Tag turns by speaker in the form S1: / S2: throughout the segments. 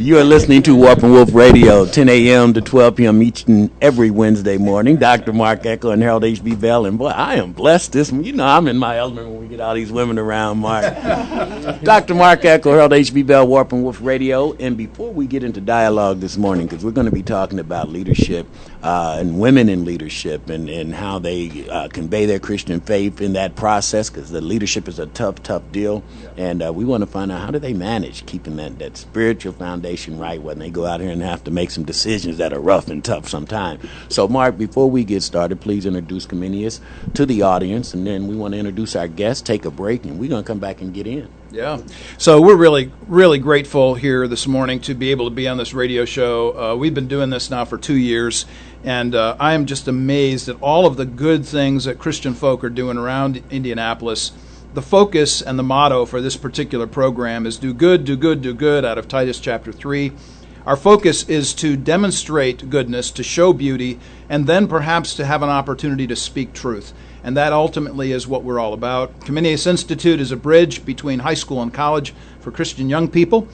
S1: You are listening to Woof and Woof Radio, 10 a.m. to 12 p.m. each and every Wednesday morning. Dr. Mark Echo and Harold H.B. Bell. And boy, I am blessed this morning. You know, I'm in my element when we get all these women around, Mark. Dr. Mark Echo, Harold H.B. Bell, Woof and Woof Radio. And before we get into dialogue this morning, because we're going to be talking about leadership and women in leadership and how they convey their Christian faith in that process, because the leadership is a tough deal. And we want to find out, how do they manage keeping that spiritual foundation right when they go out here and have to make some decisions that are rough and tough sometimes. So, Mark, before we get started, please introduce Comenius to the audience, and then we want to introduce our guests, take a break, and we're going to come back and get in.
S2: Yeah. So we're really grateful here this morning to be able to be on this radio show. We've been doing this now for 2 years, and I am just amazed at all of the good things that Christian folk are doing around Indianapolis. The focus and the motto for this particular program is do good, do good, do good, out of Titus chapter 3. Our focus is to demonstrate goodness, to show beauty, and then perhaps to have an opportunity to speak truth. And that ultimately is what we're all about. Comenius Institute is a bridge between high school and college for Christian young people,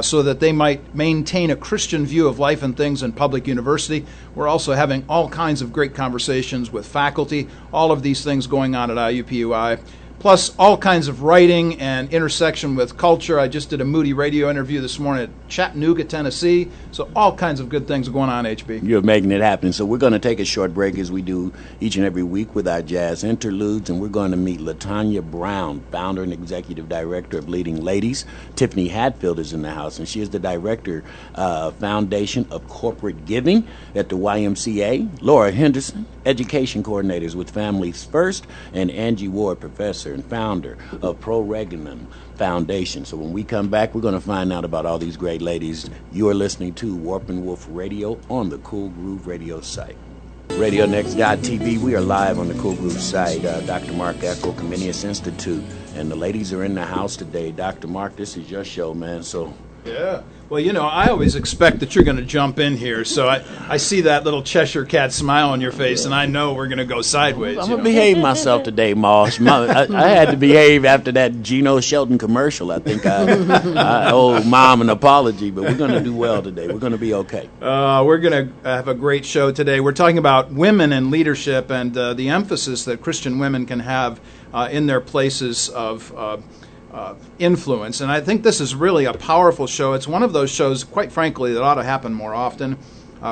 S2: so that they might maintain a Christian view of life and things in public university. We're also having all kinds of great conversations with faculty, all of these things going on at IUPUI. Plus all kinds of writing and intersection with culture. I just did a Moody radio interview this morning at Chattanooga, Tennessee. So all kinds of good things going on, HB.
S1: You're making it happen. So we're going to take a short break, as we do each and every week with our jazz interludes, and we're going to meet LaTanya Brown, founder and executive director of Leading Ladies. Tiffany Hatfield is in the house, and she is the director of Foundation of Corporate Giving at the YMCA. Laura Henderson, education coordinators with Families First, and Angie Ward, professor and founder of Pro Regnum Foundation. So when we come back, we're going to find out about all these great ladies. You are listening to Warp and Wolf Radio on the Cool Groove Radio site. RadioNext.tv, we are live on the Cool Groove site. Dr. Mark Echo, Comenius Institute, and the ladies are in the house today. Dr. Mark, this is your show, man, so...
S2: Yeah. Well, you know, I always expect that you're going to jump in here, so I see that little Cheshire Cat smile on your face, and I know we're going to go sideways.
S1: I'm going to behave myself today, Mosh. I had to behave after that Geno Shelton commercial. I think I owe Mom an apology, but we're going to do well today. We're going to be okay.
S2: We're going to have a great show today. We're talking about women in leadership and the emphasis that Christian women can have in their places of influence. And I think this is really a powerful show. It's one of those shows, quite frankly, that ought to happen more often.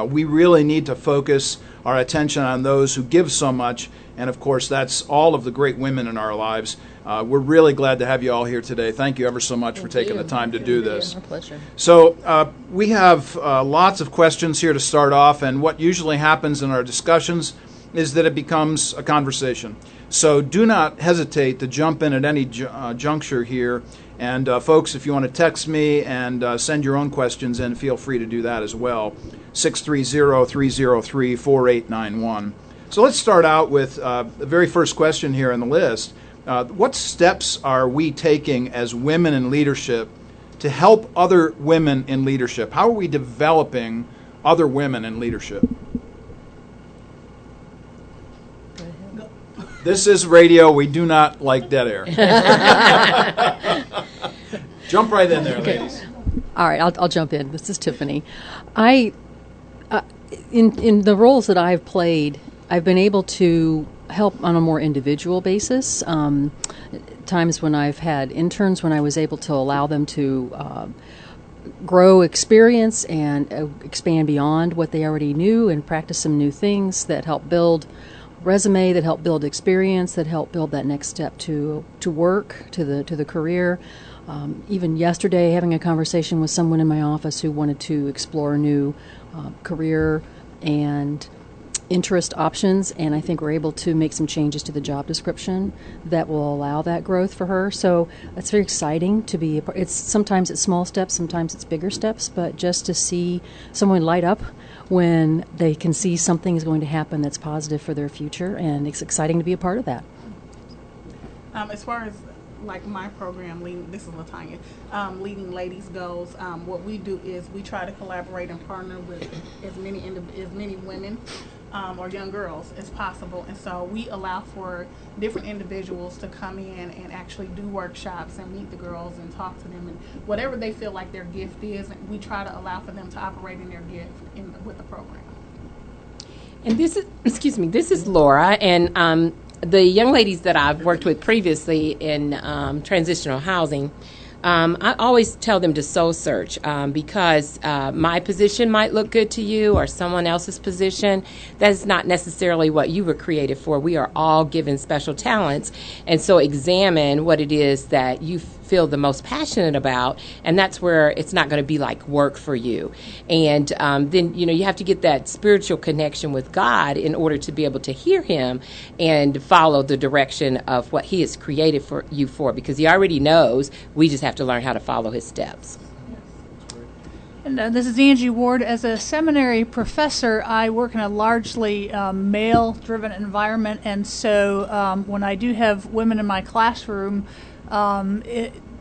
S2: We really need to focus our attention on those who give so much, and of course that's all of the great women in our lives. We're really glad to have you all here today. Thank you ever so much for taking the time to do this.
S3: Our pleasure.
S2: So we have lots of questions here to start off, and what usually happens in our discussions is that it becomes a conversation. So do not hesitate to jump in at any juncture here. And folks, if you want to text me and send your own questions in, feel free to do that as well. 630-303-4891. So let's start out with the very first question here on the list. What steps are we taking as women in leadership to help other women in leadership? How are we developing other women in leadership? This is radio. We do not like dead air. Jump right in there, ladies.
S3: All right, I'll jump in. This is Tiffany. In the roles that I've played, I've been able to help on a more individual basis. Times when I've had interns, when I was able to allow them to grow experience and expand beyond what they already knew and practice some new things that help build resume, that help build experience, that help build that next step to work, to the career. Even yesterday, having a conversation with someone in my office who wanted to explore new career and interest options, and I think we're able to make some changes to the job description that will allow that growth for her. So that's very exciting to be. Sometimes it's small steps, sometimes it's bigger steps, but just to see someone light up when they can see something is going to happen that's positive for their future, and it's exciting to be a part of that.
S4: As far as like my program, this is LaTanya, Leading Ladies goes, what we do is we try to collaborate and partner with as many women or young girls as possible. And so we allow for different individuals to come in and actually do workshops and meet the girls and talk to them, and whatever they feel like their gift is, we try to allow for them to operate in their gift with the program.
S5: And this is, this is Laura, and the young ladies that I've worked with previously in transitional housing, I always tell them to soul search because my position might look good to you or someone else's position. That's not necessarily what you were created for. We are all given special talents, and so examine what it is that you feel the most passionate about, and that's where it's not going to be like work for you. And then you have to get that spiritual connection with God in order to be able to hear Him and follow the direction of what He has created for you for, because He already knows. We just have to learn how to follow His steps.
S6: And this is Angie Ward. As a seminary professor, I work in a largely male-driven environment, and so when I do have women in my classroom,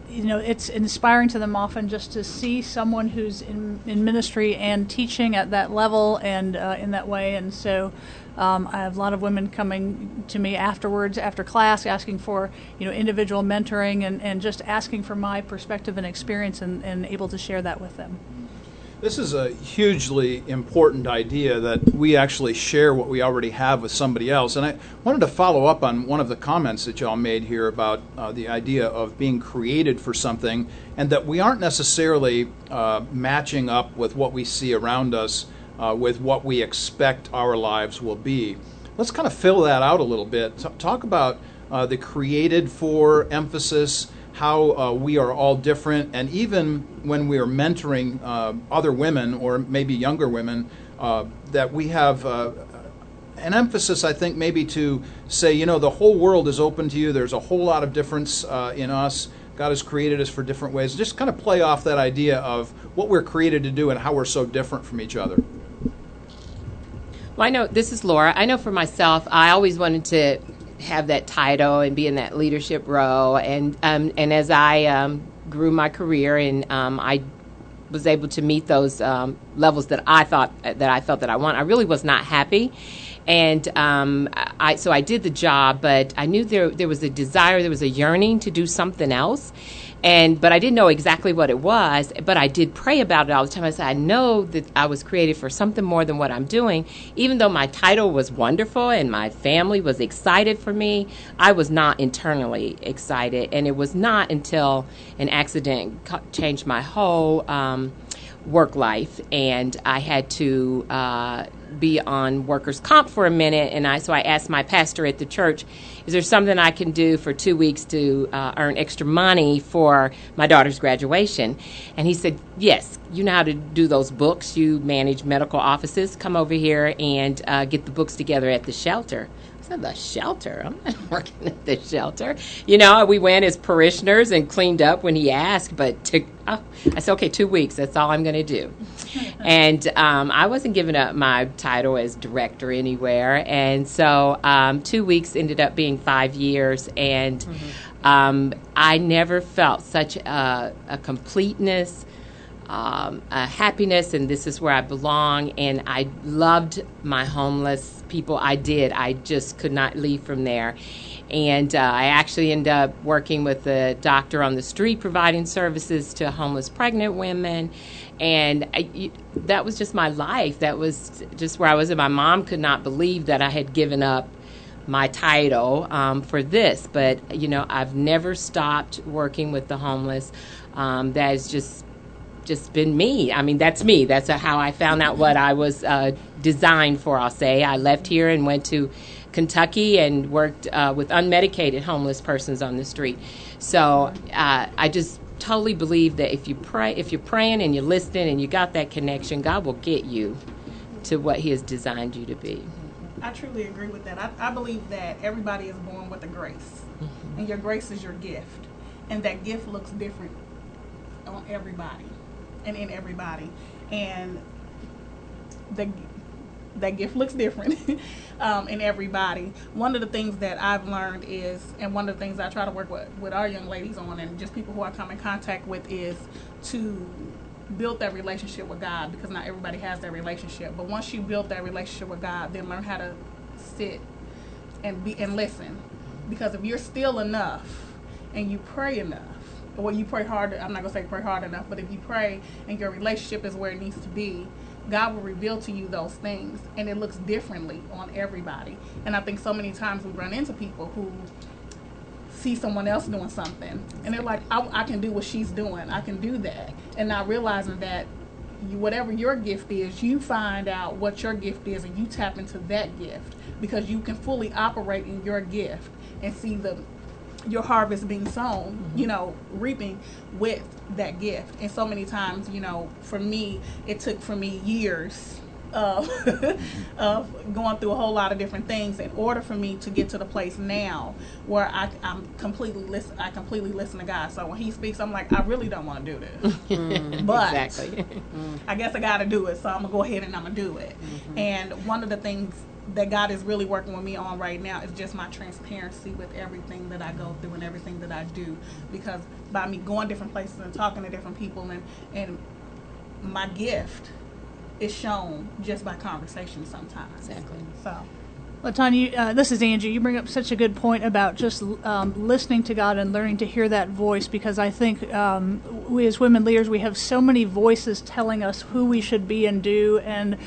S6: it's inspiring to them often just to see someone who's in ministry and teaching at that level and in that way. And so I have a lot of women coming to me afterwards, after class, asking for individual mentoring and just asking for my perspective and experience and able to share that with them.
S2: This is a hugely important idea that we actually share what we already have with somebody else. And I wanted to follow up on one of the comments that y'all made here about the idea of being created for something, and that we aren't necessarily matching up with what we see around us with what we expect our lives will be. Let's kind of fill that out a little bit. Talk about the created for emphasis, how we are all different, and even when we are mentoring other women or maybe younger women, that we have an emphasis, I think, maybe to say, the whole world is open to you. There's a whole lot of difference in us. God has created us for different ways. Just kind of play off that idea of what we're created to do and how we're so different from each other.
S5: Well, I know, this is Laura. I know for myself, I always wanted to have that title and be in that leadership role. And as I grew my career and I was able to meet those levels that I felt that I want, I really was not happy. And so I did the job, but I knew there was a desire, there was a yearning to do something else. But I didn't know exactly what it was, but I did pray about it all the time. I said, I know that I was created for something more than what I'm doing. Even though my title was wonderful and my family was excited for me, I was not internally excited. And it was not until an accident changed my whole work life, and I had to be on workers' comp for a minute, and so I asked my pastor at the church, is there something I can do for 2 weeks to earn extra money for my daughter's graduation? And he said, yes, you know how to do those books. You manage medical offices. Come over here and get the books together at the shelter. I said, the shelter? I'm not working at the shelter. We went as parishioners and cleaned up when he asked, but I said, okay, 2 weeks, that's all I'm going to do. And I wasn't giving up my title as director anywhere. And so 2 weeks ended up being 5 years. And I never felt such a completeness, a happiness, and this is where I belong. And I loved my homeless people. I did. I just could not leave from there. And I actually ended up working with a doctor on the street providing services to homeless pregnant women. And that was just my life. That was just where I was. And my mom could not believe that I had given up my title for this. But, I've never stopped working with the homeless. That has just been me. I mean, that's me. That's how I found out what I was designed for, I'll say. I left here and went to Kentucky and worked with unmedicated homeless persons on the street. So I just totally believe that if you're praying and you're listening and you got that connection, God will get you to what He has designed you to be.
S4: I truly agree with that. I believe that everybody is born with a grace, and your grace is your gift, and that gift looks different on everybody and in everybody, and that gift looks different in everybody. One of the things that I've learned is, and one of the things I try to work with our young ladies on, and just people who I come in contact with, is to built that relationship with God, because not everybody has that relationship, but once you build that relationship with God, then learn how to sit and listen. Because if you're still enough and you pray enough, well, you pray hard, I'm not going to say pray hard enough, but if you pray and your relationship is where it needs to be, God will reveal to you those things, and it looks differently on everybody. And I think so many times we run into people who see someone else doing something, and they're like, I can do what she's doing, I can do that, and not realizing that whatever your gift is, you find out what your gift is and you tap into that gift, because you can fully operate in your gift and see your harvest being sown, reaping with that gift. And so many times, for me, it took years of going through a whole lot of different things in order for me to get to the place now where I completely listen to God. So when he speaks, I'm like, I really don't want to do this. But
S5: exactly.
S4: I guess I got to do it, so I'm going to go ahead and I'm going to do it. And one of the things that God is really working with me on right now is just my transparency with everything that I go through and everything that I do, because by me going different places and talking to different people and my gift is shown just by conversation sometimes.
S5: Exactly.
S4: So
S6: LaTanya, this is Angie. You bring up such a good point about just listening to God and learning to hear that voice, because I think we as women leaders, we have so many voices telling us who we should be and do, and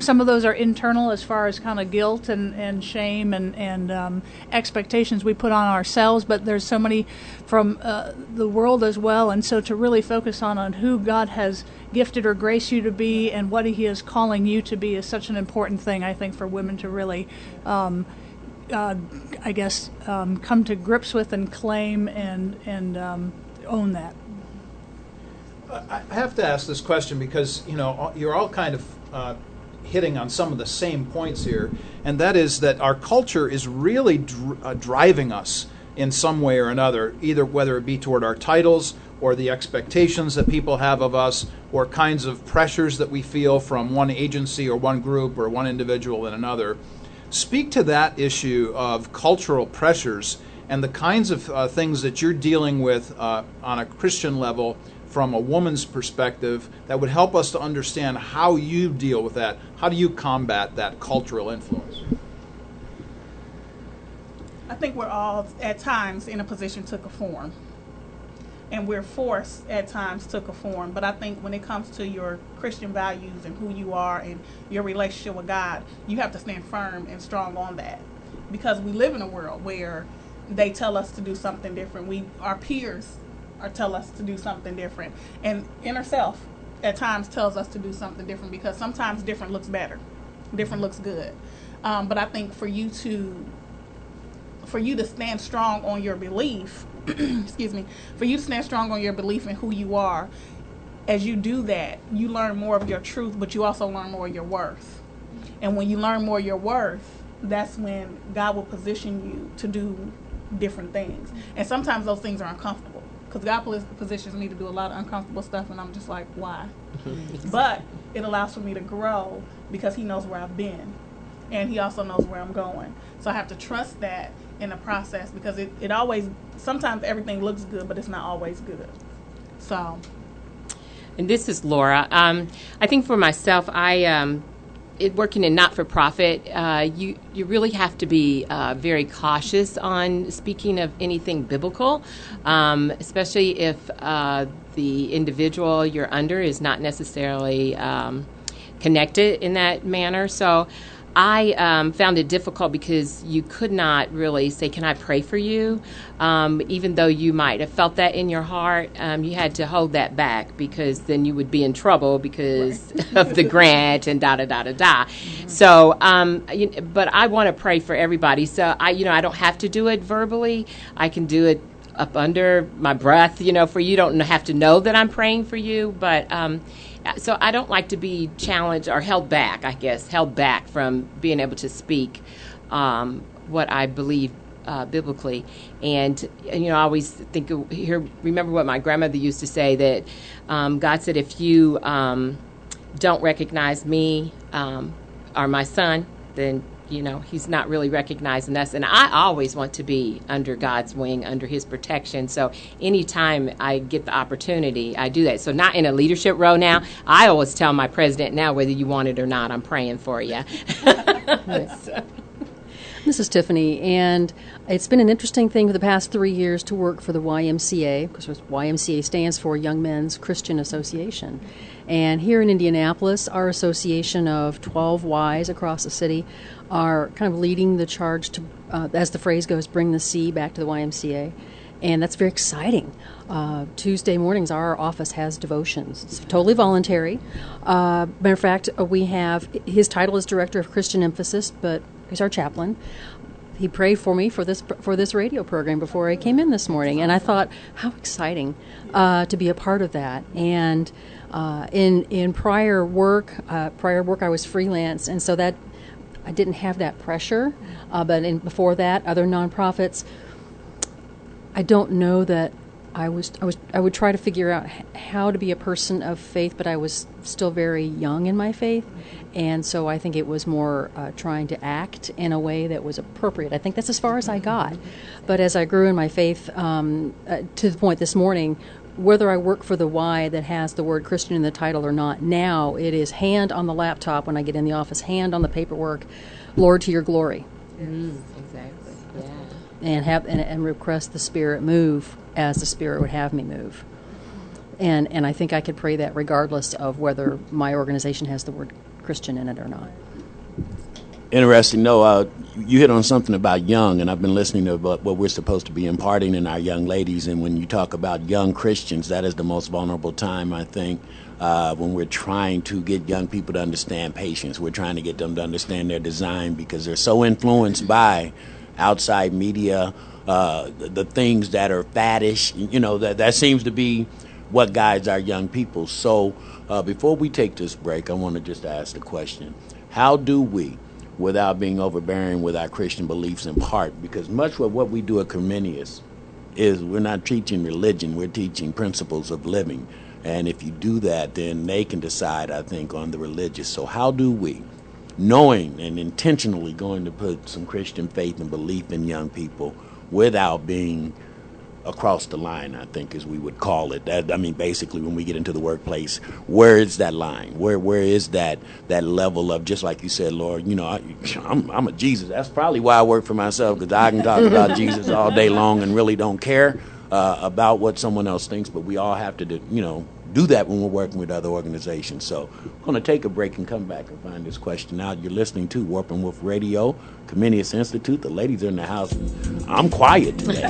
S6: some of those are internal as far as kind of guilt and shame and expectations we put on ourselves, but there's so many from the world as well, and so to really focus on who God has gifted or graced you to be and what he is calling you to be is such an important thing, I think, for women to really come to grips with and claim and own that.
S2: I have to ask this question because, you're all kind of hitting on some of the same points here, and that is that our culture is really driving us in some way or another, either whether it be toward our titles or the expectations that people have of us, or kinds of pressures that we feel from one agency or one group or one individual and another. Speak to that issue of cultural pressures and the kinds of things that you're dealing with on a Christian level from a woman's perspective that would help us to understand how you deal with that. How do you combat that cultural influence?
S4: I think we're all at times in a position to conform, and we're forced at times to conform. But I think when it comes to your Christian values and who you are and your relationship with God, you have to stand firm and strong on that, because we live in a world where they tell us to do something different. Our peers tell us to do something different, and inner self at times tells us to do something different, because sometimes different looks better, different looks good. But I think for you to stand strong on your belief, excuse me, for you to stand strong on your belief in who you are, as you do that, you learn more of your truth, but you also learn more of your worth. And when you learn more of your worth, that's when God will position you to do different things. And sometimes those things are uncomfortable, because God positions me to do a lot of uncomfortable stuff, and I'm just like, why? But it allows for me to grow, because he knows where I've been, and he also knows where I'm going. So I have to trust that in the process, because it always, sometimes everything looks good, but it's not always good. So.
S5: And this is Laura. I think for myself, working in not-for-profit, you really have to be very cautious on speaking of anything biblical, especially if the individual you're under is not necessarily connected in that manner. So I found it difficult because you could not really say, can I pray for you? Even though you might have felt that in your heart, you had to hold that back, because then you would be in trouble because of the grant and da-da-da-da-da. Mm-hmm. So, but I want to pray for everybody. So, I don't have to do it verbally. I can do it up under my breath, for you don't have to know that I'm praying for you, but so I don't like to be challenged or held back from being able to speak what I believe biblically. And, I always remember what my grandmother used to say, that God said, if you don't recognize me or my son, then he's not really recognizing us. And I always want to be under God's wing, under his protection. So anytime I get the opportunity, I do that. So not in a leadership role now. I always tell my president now, whether you want it or not, I'm praying for you. So.
S3: This is Tiffany, and it's been an interesting thing for the past 3 years to work for the YMCA, because YMCA stands for Young Men's Christian Association. And here in Indianapolis, our association of 12 Ys across the city are kind of leading the charge to, as the phrase goes, bring the C back to the YMCA. And that's very exciting. Tuesday mornings, our office has devotions. It's totally voluntary. Matter of fact, we have, his title is Director of Christian Emphasis, but he's our chaplain. He prayed for me for this radio program before I came in this morning, and I thought, how exciting to be a part of that. And in prior work, I was freelance, and so that I didn't have that pressure. But before that, other nonprofits, I don't know that I would try to figure out how to be a person of faith, but I was still very young in my faith, and so I think it was more trying to act in a way that was appropriate. I think that's as far as I got. But as I grew in my faith, to the point this morning, whether I work for the Y that has the word Christian in the title or not, now it is hand on the laptop when I get in the office, hand on the paperwork, Lord, to your glory.
S5: Exactly. Yeah.
S3: And request the Spirit move as the Spirit would have me move. And I think I could pray that regardless of whether my organization has the word Christian in it or not.
S1: Interesting. No, you hit on something about young, and I've been listening to what we're supposed to be imparting in our young ladies. And when you talk about young Christians, that is the most vulnerable time, I think, when we're trying to get young people to understand patience. We're trying to get them to understand their design because they're so influenced by outside media, the things that are faddish. That seems to be what guides our young people. So before we take this break, I want to just ask the question, how do we, without being overbearing with our Christian beliefs in part, because much of what we do at Comenius is we're not teaching religion, we're teaching principles of living. And if you do that, then they can decide, I think, on the religious. So how do we, knowing and intentionally going to put some Christian faith and belief in young people without being across the line, I think, as we would call it. Basically, when we get into the workplace, where is that line? Where is that level of, just like you said, Lord, I'm a Jesus. That's probably why I work for myself, because I can talk about Jesus all day long and really don't care about what someone else thinks. But we all have to do that when we're working with other organizations. So I'm going to take a break and come back and find this question out. You're listening to Warp and Woof Radio, Comenius Institute. The ladies are in the house. I'm quiet today.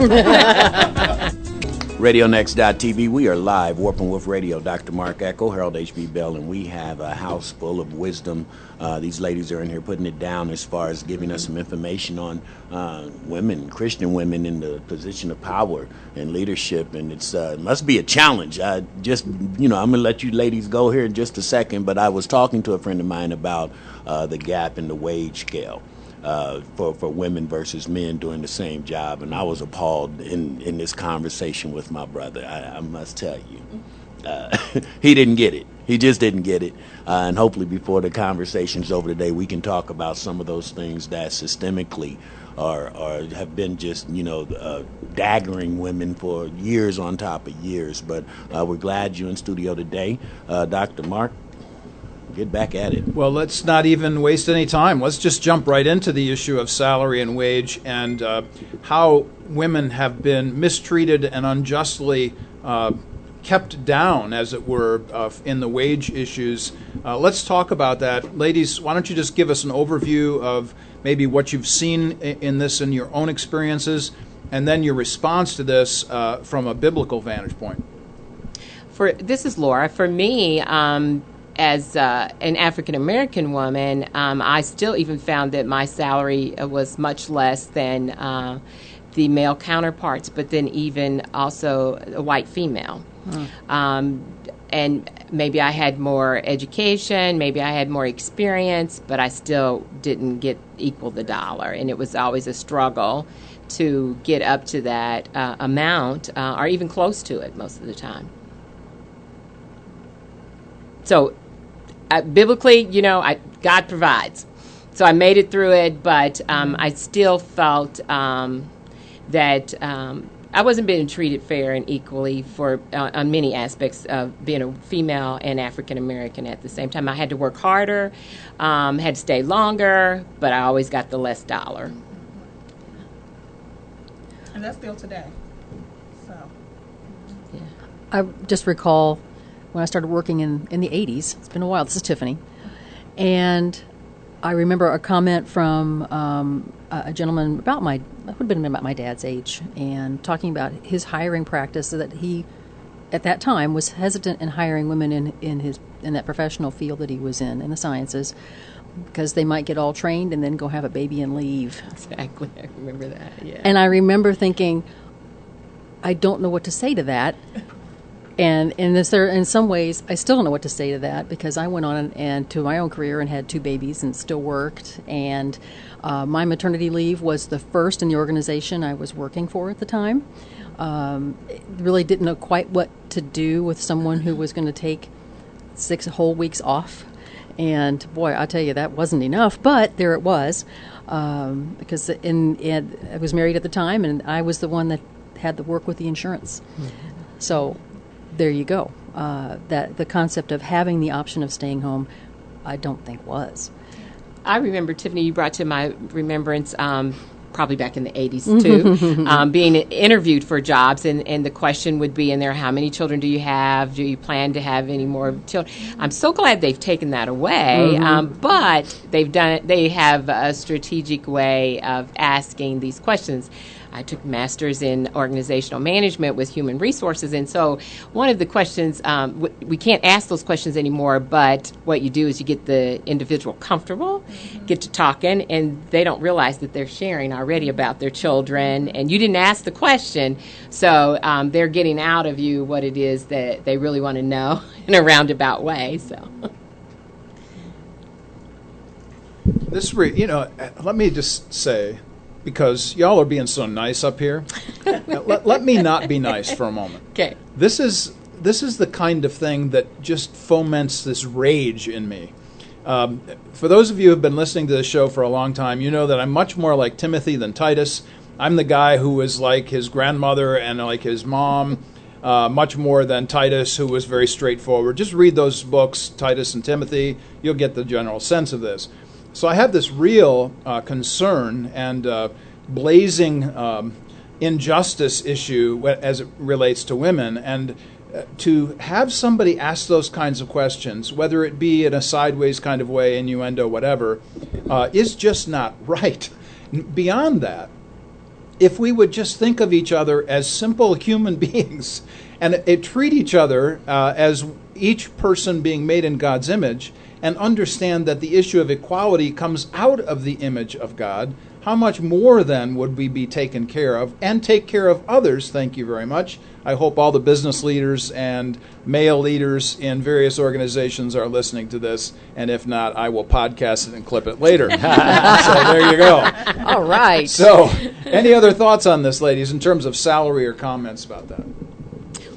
S1: RadioNext.tv. We are live, Warp and Woof Radio. Dr. Mark Echo, Harold H.B. Bell, and we have a house full of wisdom. These ladies are in here putting it down as far as giving us some information on women, Christian women in the position of power and leadership, and it must be a challenge. I'm going to let you ladies go here in just a second, but I was talking to a friend of mine about the gap in the wage scale. For women versus men doing the same job, and I was appalled in this conversation with my brother. I must tell you, he didn't get it. He just didn't get it. And hopefully before the conversation's over today, we can talk about some of those things that systemically or have been just, daggering women for years on top of years. But we're glad you're in studio today. Dr. Mark, get back at it.
S2: Well, let's not even waste any time. Let's just jump right into the issue of salary and wage and how women have been mistreated and unjustly kept down, as it were, in the wage issues. Let's talk about that. Ladies, why don't you just give us an overview of maybe what you've seen in this in your own experiences, and then your response to this from a biblical vantage point.
S5: This is Laura. For me, as an African-American woman, I still even found that my salary was much less than the male counterparts, but then even also a white female. And maybe I had more education, maybe I had more experience, but I still didn't equal the dollar. And it was always a struggle to get up to that amount or even close to it most of the time. So biblically, God provides. So I made it through it, but I still felt that I wasn't being treated fair and equally for on many aspects of being a female and African American at the same time. I had to work harder, had to stay longer, but I always got the less dollar.
S4: And that's still today. So.
S5: Yeah.
S3: I just recall when I started working in the 80s. It's been a while. This is Tiffany. And I remember a comment from a gentleman about would have been about my dad's age, and talking about his hiring practice, that he, at that time, was hesitant in hiring women in that professional field that he was in the sciences, because they might get all trained and then go have a baby and leave.
S5: Exactly. I remember that, yeah.
S3: And I remember thinking, I don't know what to say to that. And in some ways, I still don't know what to say to that, because I went on and to my own career and had 2 babies and still worked. And my maternity leave was the first in the organization I was working for at the time. Really didn't know quite what to do with someone who was going to take 6 whole weeks off. And boy, I tell you, that wasn't enough, but there it was, because I was married at the time, and I was the one that had to work with the insurance. Mm-hmm. So there you go. That the concept of having the option of staying home, I don't think was.
S5: I remember, Tiffany, you brought to my remembrance, probably back in the 80s too, being interviewed for jobs, and the question would be in there, how many children do you have? Do you plan to have any more children? I'm so glad they've taken that away, but they've done it. They have a strategic way of asking these questions. I took masters in organizational management with human resources, and so one of the questions, we can't ask those questions anymore, but what you do is you get the individual comfortable, get to talking, and they don't realize that they're sharing already about their children, and you didn't ask the question, so they're getting out of you what it is that they really want to know in a roundabout way. So,
S2: let me just say, because y'all are being so nice up here, let me not be nice for a moment.
S5: Okay.
S2: This is the kind of thing that just foments this rage in me. For those of you who have been listening to the show for a long time, you know that I'm much more like Timothy than Titus. I'm the guy who was like his grandmother and like his mom, much more than Titus, who was very straightforward. Just read those books, Titus and Timothy. You'll get the general sense of this. So I have this real concern and blazing injustice issue as it relates to women. And to have somebody ask those kinds of questions, whether it be in a sideways kind of way, innuendo, whatever, is just not right. Beyond that, if we would just think of each other as simple human beings and treat each other as each person being made in God's image, and understand that the issue of equality comes out of the image of God, how much more then would we be taken care of and take care of others? Thank you very much. I hope all the business leaders and male leaders in various organizations are listening to this, and if not, I will podcast it and clip it later. So there you go.
S3: All right.
S2: So any other thoughts on this, ladies, in terms of salary or comments about that?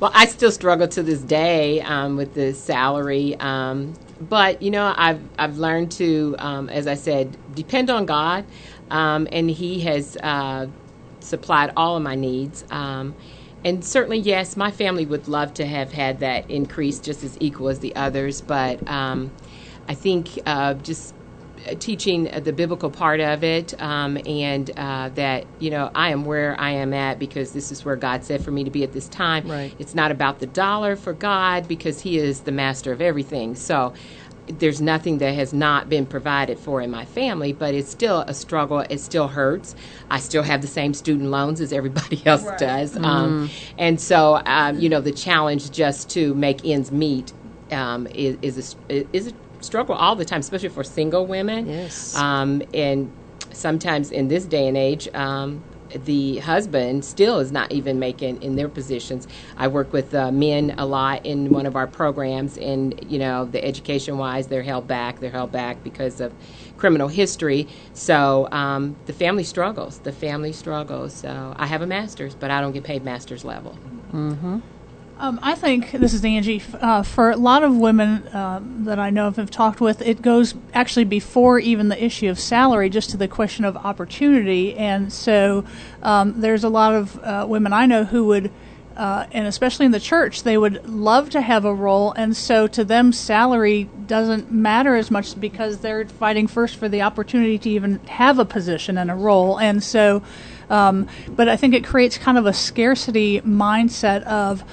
S5: Well, I still struggle to this day with the salary. But, I've learned to, as I said, depend on God, and He has supplied all of my needs. And certainly, yes, my family would love to have had that increase just as equal as the others, but I think just teaching the biblical part of it, and that, I am where I am at because this is where God said for me to be at this time.
S3: Right.
S5: It's not about the dollar for God because He is the master of everything. So there's nothing that has not been provided for in my family, but it's still a struggle. It still hurts. I still have the same student loans as everybody else does. And so, the challenge just to make ends meet is a struggle all the time, especially for single women.
S3: Yes.
S5: And sometimes in this day and age, the husband still is not even making in their positions. I work with men a lot in one of our programs, and the education-wise, they're held back. They're held back because of criminal history. So the family struggles. So I have a master's, but I don't get paid master's level.
S3: Mm-hmm.
S6: I think, this is Angie, for a lot of women that I know of have talked with, it goes actually before even the issue of salary, just to the question of opportunity. And so there's a lot of women I know who would, and especially in the church, they would love to have a role, and so to them salary doesn't matter as much because they're fighting first for the opportunity to even have a position and a role. And so, but I think it creates kind of a scarcity mindset of,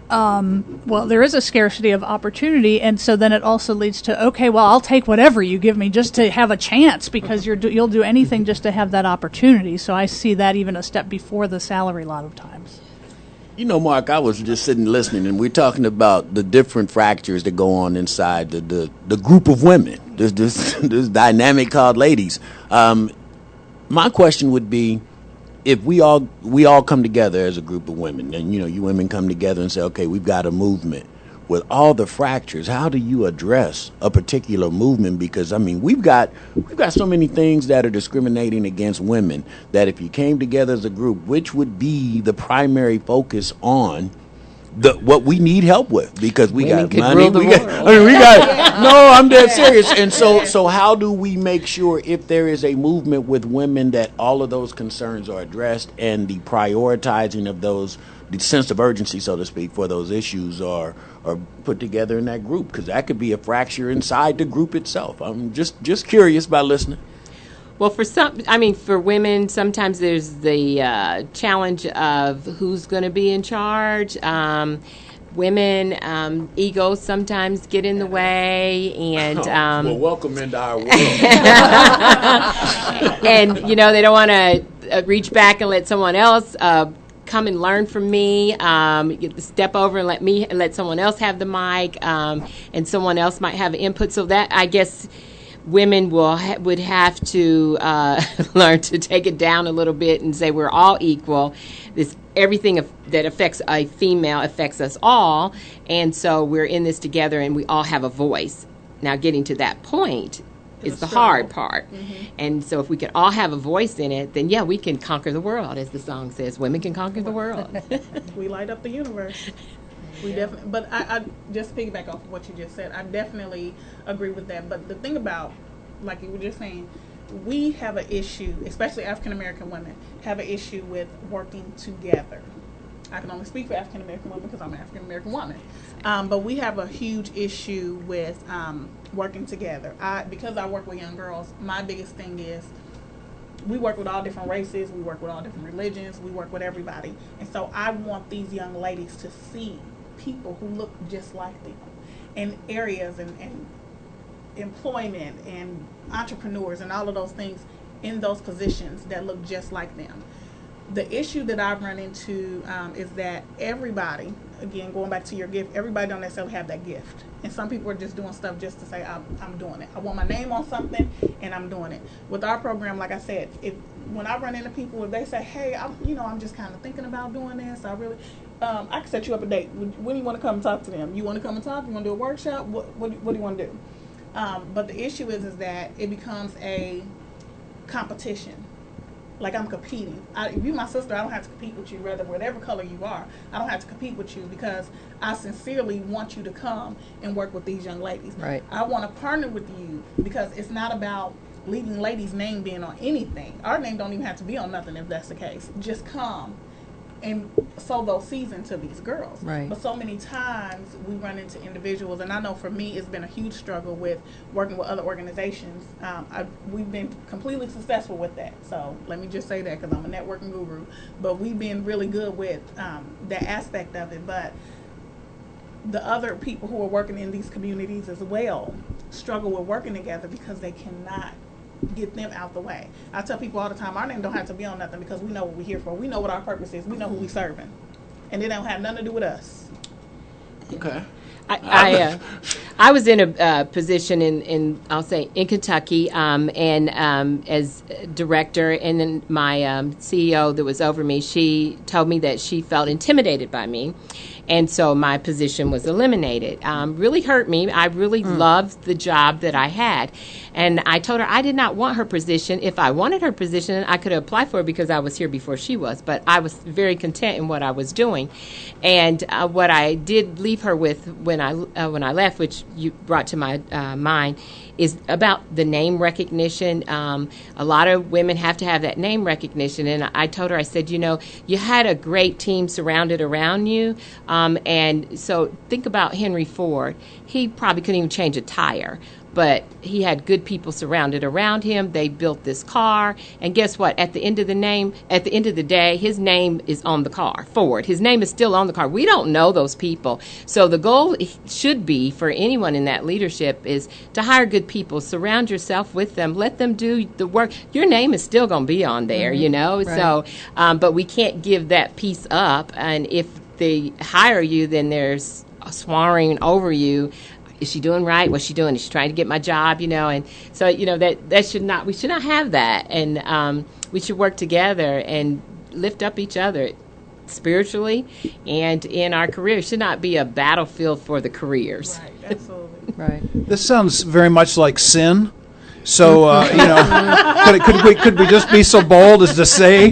S6: well, there is a scarcity of opportunity, and so then it also leads to, okay, well, I'll take whatever you give me just to have a chance, because you'll do anything just to have that opportunity. So I see that even a step before the salary a lot of times.
S1: You know, Mark, I was just sitting listening, and we're talking about the different fractures that go on inside the group of women, this dynamic called ladies. My question would be, if we all come together as a group of women, and you women come together and say, okay, we've got a movement with all the fractures, how do you address a particular movement? Because I mean, we've got so many things that are discriminating against women, that if you came together as a group, which would be the primary focus on what we need help with? Because we
S5: Women
S1: got
S5: could
S1: money,
S5: rule the
S1: we got,
S5: world.
S1: I mean, we got no, I'm dead serious. And so how do we make sure, if there is a movement with women, that all of those concerns are addressed, and the prioritizing of those, the sense of urgency, so to speak, for those issues are put together in that group? Because that could be a fracture inside the group itself. I'm just curious by listening.
S5: Well, for women, sometimes there's the challenge of who's going to be in charge. Women, egos sometimes get in the way, and
S1: Well, welcome into our world.
S5: and they don't want to reach back and let someone else come and learn from me. Step over and let someone else have the mic, and someone else might have input. So that, I guess, women would have to learn to take it down a little bit and say we're all equal. Everything that affects a female affects us all, and so we're in this together, and we all have a voice. Now, getting to that point is the hard part. Mm-hmm. And so if we can all have a voice in it, then yeah, we can conquer the world, as the song says. Women can conquer the world.
S4: We light up the universe. We definitely, but I just piggyback off of what you just said. I definitely agree with that. But the thing about, like you were just saying, we have an issue, especially African American women, have an issue with working together. I can only speak for African American women because I'm an African American woman. But we have a huge issue with working together. Because I work with young girls, my biggest thing is we work with all different races, we work with all different religions, we work with everybody. And so I want these young ladies to see people who look just like them in areas and employment and entrepreneurs and all of those things, in those positions that look just like them. The issue that I've run into is that everybody, again, going back to your gift, everybody don't necessarily have that gift. And some people are just doing stuff just to say, I'm doing it. I want my name on something, and I'm doing it. With our program, like I said, when I run into people, if they say, hey, I'm just kind of thinking about doing this, I can set you up a date. When do you want to come and talk to them? You want to come and talk? You want to do a workshop? What do you want to do? But the issue is that it becomes a competition. Like I'm competing. If you're my sister, I don't have to compete with you, whatever color you are. I don't have to compete with you because I sincerely want you to come and work with these young ladies.
S3: Right.
S4: I want to partner with you because it's not about leading ladies' name being on anything. Our name don't even have to be on nothing if that's the case. Just come and sow those seeds into these girls.
S3: Right.
S4: But so many times we run into individuals, and I know for me it's been a huge struggle with working with other organizations. We've been completely successful with that. So let me just say that because I'm a networking guru. But we've been really good with that aspect of it. But the other people who are working in these communities as well struggle with working together because they cannot get them out the way. I tell people all the time, our name don't have to be on nothing because we know what we're here for. We know what our purpose is. We know who we're serving. And it don't have nothing to do with us.
S1: Okay.
S5: I was in a position in I'll say in Kentucky, and as director, and then my CEO that was over me, she told me that she felt intimidated by me, And so my position was eliminated. Really hurt me. I really loved the job that I had. And I told her I did not want her position. If I wanted her position, I could apply for it because I was here before she was. But I was very content in what I was doing. And what I did leave her with when I left, which you brought to my mind, is about the name recognition. A lot of women have to have that name recognition. And I told her, I said, you had a great team surrounded around you. And so think about Henry Ford. He probably couldn't even change a tire. But he had good people surrounded around him. They built this car, and guess what? At the end of the day, his name is on the car, Ford. His name is still on the car. We don't know those people. So the goal should be for anyone in that leadership is to hire good people, surround yourself with them, let them do the work. Your name is still going to be on there, Right. So, but we can't give that piece up. And if they hire you, then there's swarming over you. Is she doing right? What's she doing? Is she trying to get my job? And so that should not. We should not have that, and we should work together and lift up each other spiritually and in our career. It should not be a battlefield for the careers.
S4: Right, absolutely.
S3: Right.
S2: This sounds very much like sin. So could we just be so bold as to say,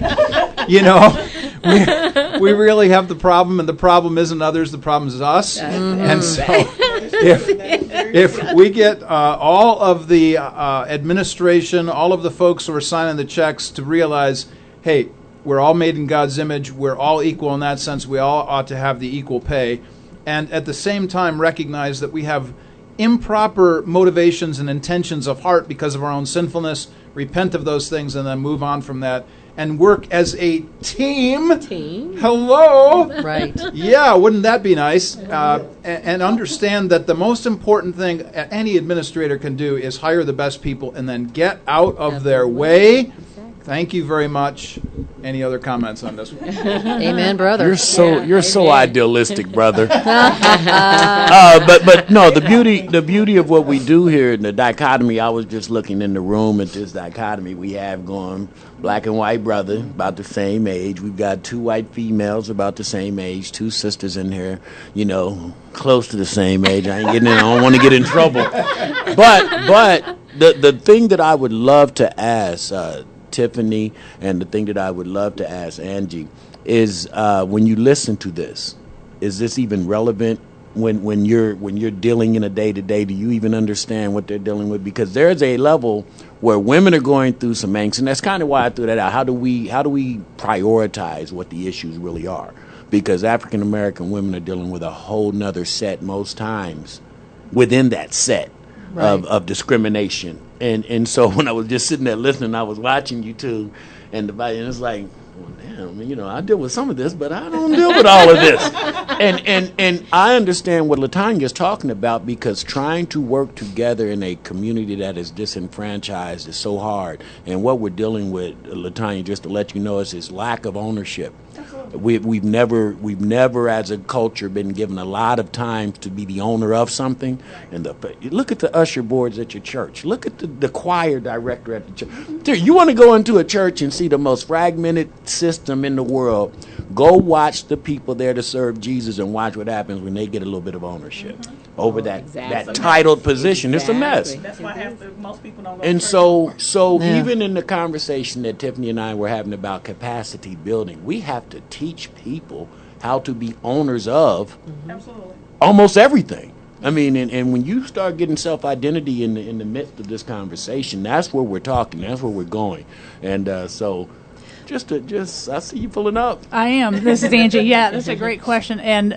S2: we really have the problem, and the problem isn't others. The problem is us, and so. If we get all of the administration, all of the folks who are signing the checks to realize, hey, we're all made in God's image, we're all equal in that sense, we all ought to have the equal pay, and at the same time recognize that we have improper motivations and intentions of heart because of our own sinfulness, repent of those things, and then move on from that, and work as a team. Hello.
S3: Right.
S2: Yeah, wouldn't that be nice? And understand that the most important thing any administrator can do is hire the best people and then get out of their way. Thank you very much. Any other comments on this one?
S3: Amen, brother.
S1: You're so idealistic, brother. But no, the beauty of what we do here in the dichotomy. I was just looking in the room at this dichotomy we have going. Black and white brother, about the same age. We've got 2 white females about the same age. 2 sisters in here, close to the same age. I don't want to get in trouble. But the thing that I would love to ask Tiffany, and the thing that I would love to ask Angie is, when you listen to this, is this even relevant when you're dealing in a day-to-day? Do you even understand what they're dealing with? Because there's a level where women are going through some angst, and that's kind of why I threw that out. How do we prioritize what the issues really are? Because African American women are dealing with a whole nother set most times within that set of discrimination. And so when I was just sitting there listening, I was watching you two, and it's like, well, damn, I deal with some of this, but I don't deal with all of this. And I understand what LaTanya's talking about, because trying to work together in a community that is disenfranchised is so hard. And what we're dealing with, LaTanya, just to let you know, is this lack of ownership. We've never as a culture been given a lot of time to be the owner of something. And look at the usher boards at your church. Look at the choir director at the church. You want to go into a church and see the most fragmented system in the world, go watch the people there to serve Jesus and watch what happens when they get a little bit of ownership over that titled position. It's a mess.
S4: That's why most people don't go
S1: and
S4: to church.
S1: So even in the conversation that Tiffany and I were having about capacity building, we have to teach people how to be owners of almost everything. I mean, and when you start getting self-identity in the midst of this conversation, that's where we're talking. That's where we're going. And so I see you pulling up.
S6: I am. This is Angie. Yeah, that's a great question. And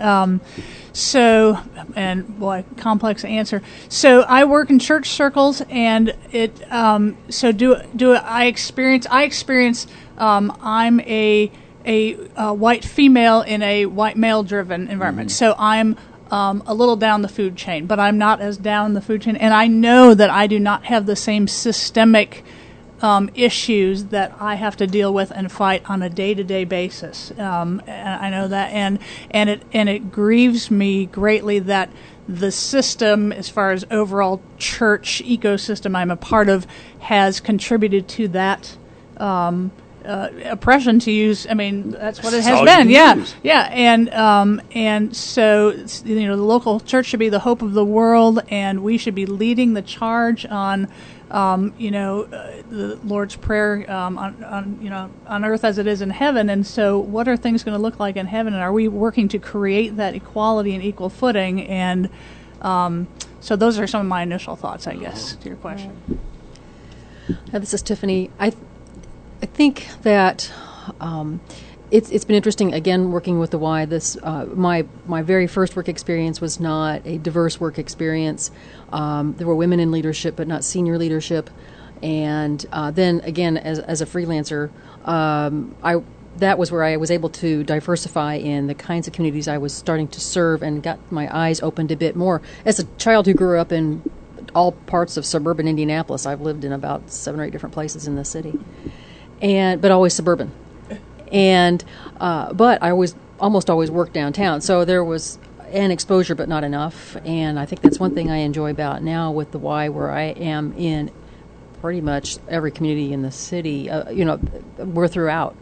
S6: complex answer. So I work in church circles, and I experience I'm a white female in a white male-driven environment. So I'm a little down the food chain, but I'm not as down the food chain. And I know that I do not have the same systemic issues that I have to deal with and fight on a day-to-day basis. I know that, and it grieves me greatly that the system, as far as overall church ecosystem I'm a part of, has contributed to that oppression, to use. I mean, that's what it
S1: That's
S6: has
S1: all
S6: been.
S1: you
S6: Yeah,
S1: can use.
S6: yeah, and so the local church should be the hope of the world, and we should be leading the charge on. The Lord's Prayer on earth as it is in heaven. And so what are things going to look like in heaven? And are we working to create that equality and equal footing? And so those are some of my initial thoughts, I guess, to your question.
S3: This is Tiffany. I think that it's been interesting, again, working with the Y. My very first work experience was not a diverse work experience. There were women in leadership, but not senior leadership. And then, again, as a freelancer, that was where I was able to diversify in the kinds of communities I was starting to serve and got my eyes opened a bit more. As a child who grew up in all parts of suburban Indianapolis, I've lived in about 7 or 8 different places in the city, but always suburban. And but I almost always worked downtown, so there was an exposure, but not enough. And I think that's one thing I enjoy about now with the Y, where I am in pretty much every community in the city. We're throughout,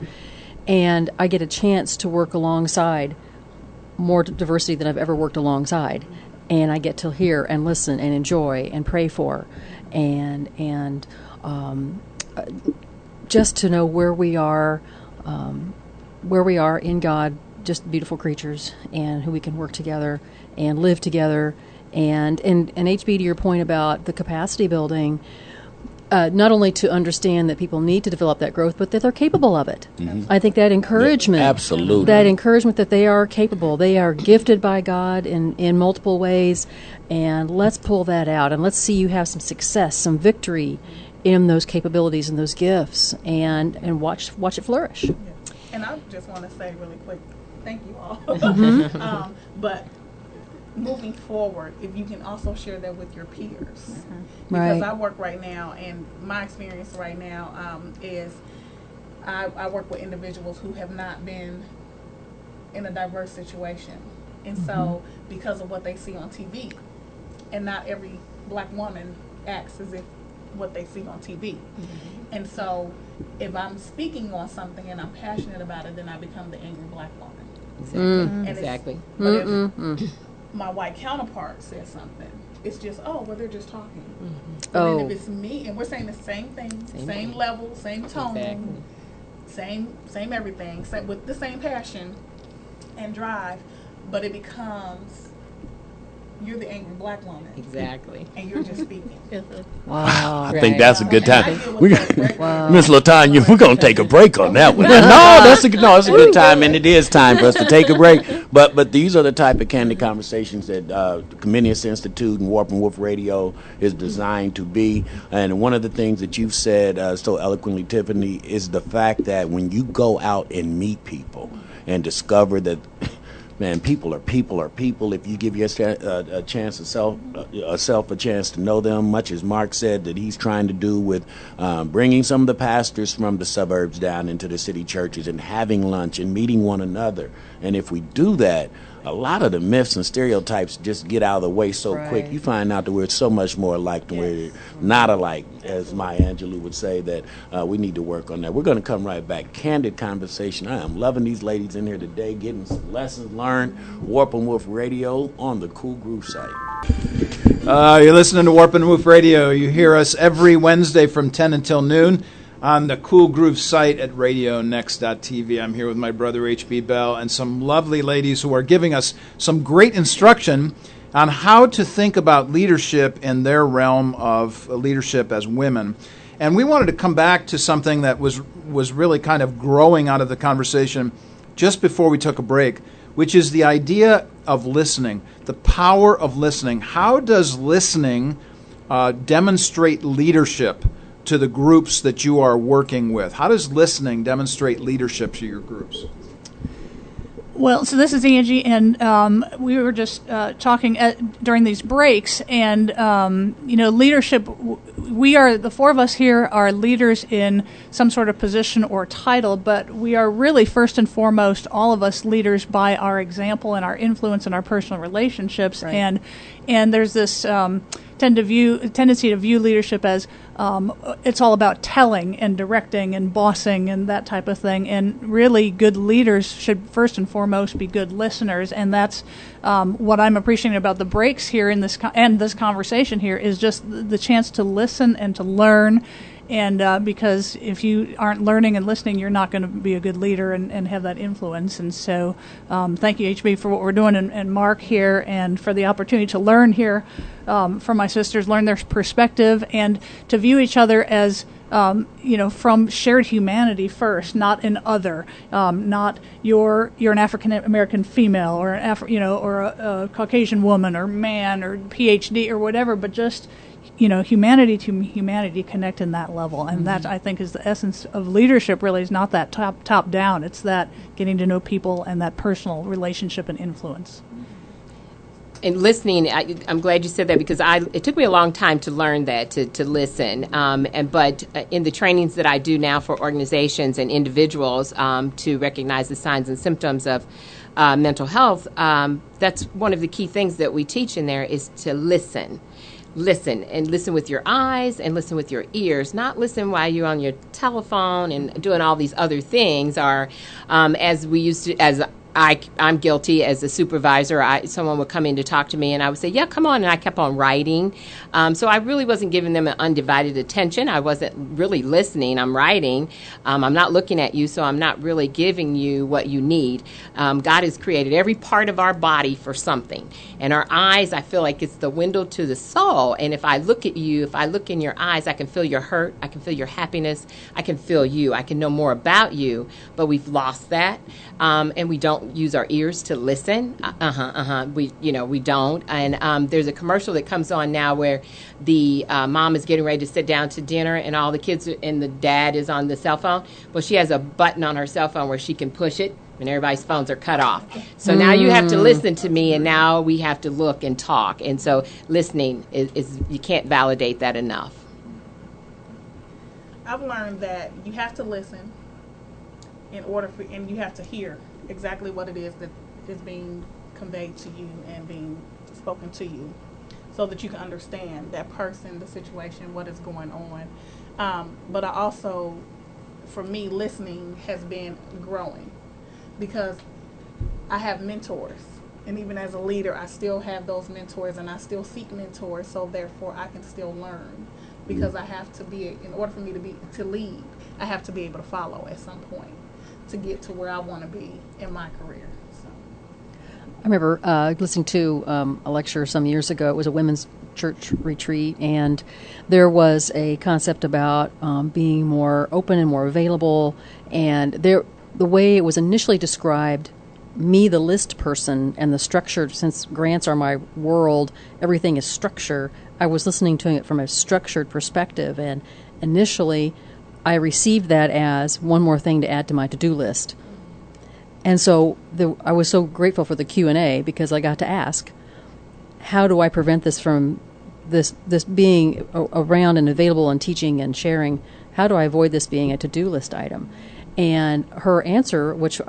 S3: and I get a chance to work alongside more diversity than I've ever worked alongside, and I get to hear and listen and enjoy and pray for, and just to know where we are in God, just beautiful creatures, and who we can work together and live together. And HB, to your point about the capacity building, not only to understand that people need to develop that growth, but that they're capable of it. Mm-hmm. I think that encouragement,
S1: absolutely,
S3: that encouragement that they are capable, they are gifted by God in multiple ways, and let's pull that out, and let's see you have some success, some victory in those capabilities and those gifts, and watch it flourish.
S4: Yeah. And I just want to say really quick, thank you all. Mm-hmm. But moving forward, if you can also share that with your peers, because I work right now, and my experience right now is I work with individuals who have not been in a diverse situation, and so because of what they see on TV, and not every black woman acts as if what they see on TV. And so if I'm speaking on something and I'm passionate about it, then I become the angry black woman.
S5: Exactly.
S4: But if my white counterpart says something, it's just, they're just talking. But then if it's me, and we're saying the same thing, same level, same tone, same everything, with the same passion and drive, but it becomes, you're the angry black woman.
S5: Exactly.
S4: And you're just speaking.
S3: Wow.
S1: I think that's a good time.
S4: Wow.
S1: Miss LaTanya, we're going to take a break on that one. It's a good time, and it is time for us to take a break. But these are the type of candid conversations that Comenius Institute and Warp and Woof Radio is designed to be. And one of the things that you've said so eloquently, Tiffany, is the fact that when you go out and meet people and discover that, man, people are people. If you give yourself a chance a chance to know them, much as Mark said that he's trying to do with bringing some of the pastors from the suburbs down into the city churches and having lunch and meeting one another. And if we do that, a lot of the myths and stereotypes just get out of the way so quick. You find out that we're so much more alike than we're not alike, as Maya Angelou would say, that we need to work on that. We're going to come right back. Candid conversation. I am loving these ladies in here today, getting some lessons learned. Warp and Woof Radio on the Cool Groove site.
S2: You're listening to Warp and Woof Radio. You hear us every Wednesday from 10 until noon on the Cool Groove site at radionext.tv. I'm here with my brother H.B. Bell and some lovely ladies who are giving us some great instruction on how to think about leadership in their realm of leadership as women. And we wanted to come back to something that was really kind of growing out of the conversation just before we took a break, which is the idea of listening, the power of listening. How does listening demonstrate leadership to the groups that you are working with? How does listening demonstrate leadership to your groups?
S6: Well, so this is Angie, and we were just talking during these breaks, and leadership. We are, the four of us here are leaders in some sort of position or title, but we are really first and foremost all of us leaders by our example and our influence and our personal relationships, and there's this tendency to view leadership as it's all about telling and directing and bossing and that type of thing. And really, good leaders should first and foremost be good listeners. And that's what I'm appreciating about the breaks here in this this conversation here is just the chance to listen and to learn. And because if you aren't learning and listening, you're not going to be a good leader and have that influence. And so thank you, HB, for what we're doing, and Mark here, and for the opportunity to learn here from my sisters, learn their perspective, and to view each other as, from shared humanity first, not an other, not you're an African American female or or a Caucasian woman or man or PhD or whatever, but just humanity to humanity connect in that level. And that, I think, is the essence of leadership. Really is not that top down. It's that getting to know people and that personal relationship and influence.
S5: And listening, I'm glad you said that, because it took me a long time to learn that, to listen. But in the trainings that I do now for organizations and individuals to recognize the signs and symptoms of mental health, that's one of the key things that we teach in there is to listen. Listen, and listen with your eyes and listen with your ears, not listen while you're on your telephone and doing all these other things, or as we used to, as I'm guilty as a supervisor. Someone would come in to talk to me, and I would say, yeah, come on, and I kept on writing. So I really wasn't giving them an undivided attention. I wasn't really listening. I'm writing. I'm not looking at you, so I'm not really giving you what you need. God has created every part of our body for something. And our eyes, I feel like it's the window to the soul. And if I look at you, if I look in your eyes, I can feel your hurt. I can feel your happiness. I can feel you. I can know more about you. But we've lost that. And we don't use our ears to listen. We don't. And there's a commercial that comes on now where the mom is getting ready to sit down to dinner, and all the kids and the dad is on the cell phone. Well, she has a button on her cell phone where she can push it, and everybody's phones are cut off. So now you have to listen to me, and now we have to look and talk. And so listening is you can't validate that enough.
S4: I've learned that you have to listen and you have to hear exactly what it is that is being conveyed to you and being spoken to you, so that you can understand that person, the situation, what is going on. But I also, for me, listening has been growing, because I have mentors, and even as a leader, I still have those mentors, and I still seek mentors, so therefore I can still learn, because I have to be, in order for me to lead, I have to be able to follow at some point to get to where I want to be in my career. So.
S3: I remember listening to a lecture some years ago. It was a women's church retreat, and there was a concept about being more open and more available. And the way it was initially described, me, the list person, and the structure, since grants are my world, everything is structure. I was listening to it from a structured perspective, and initially I received that as one more thing to add to my to-do list. And so I was so grateful for the Q&A, because I got to ask, how do I prevent this from this being around and available and teaching and sharing? How do I avoid this being a to-do list item? And her answer, which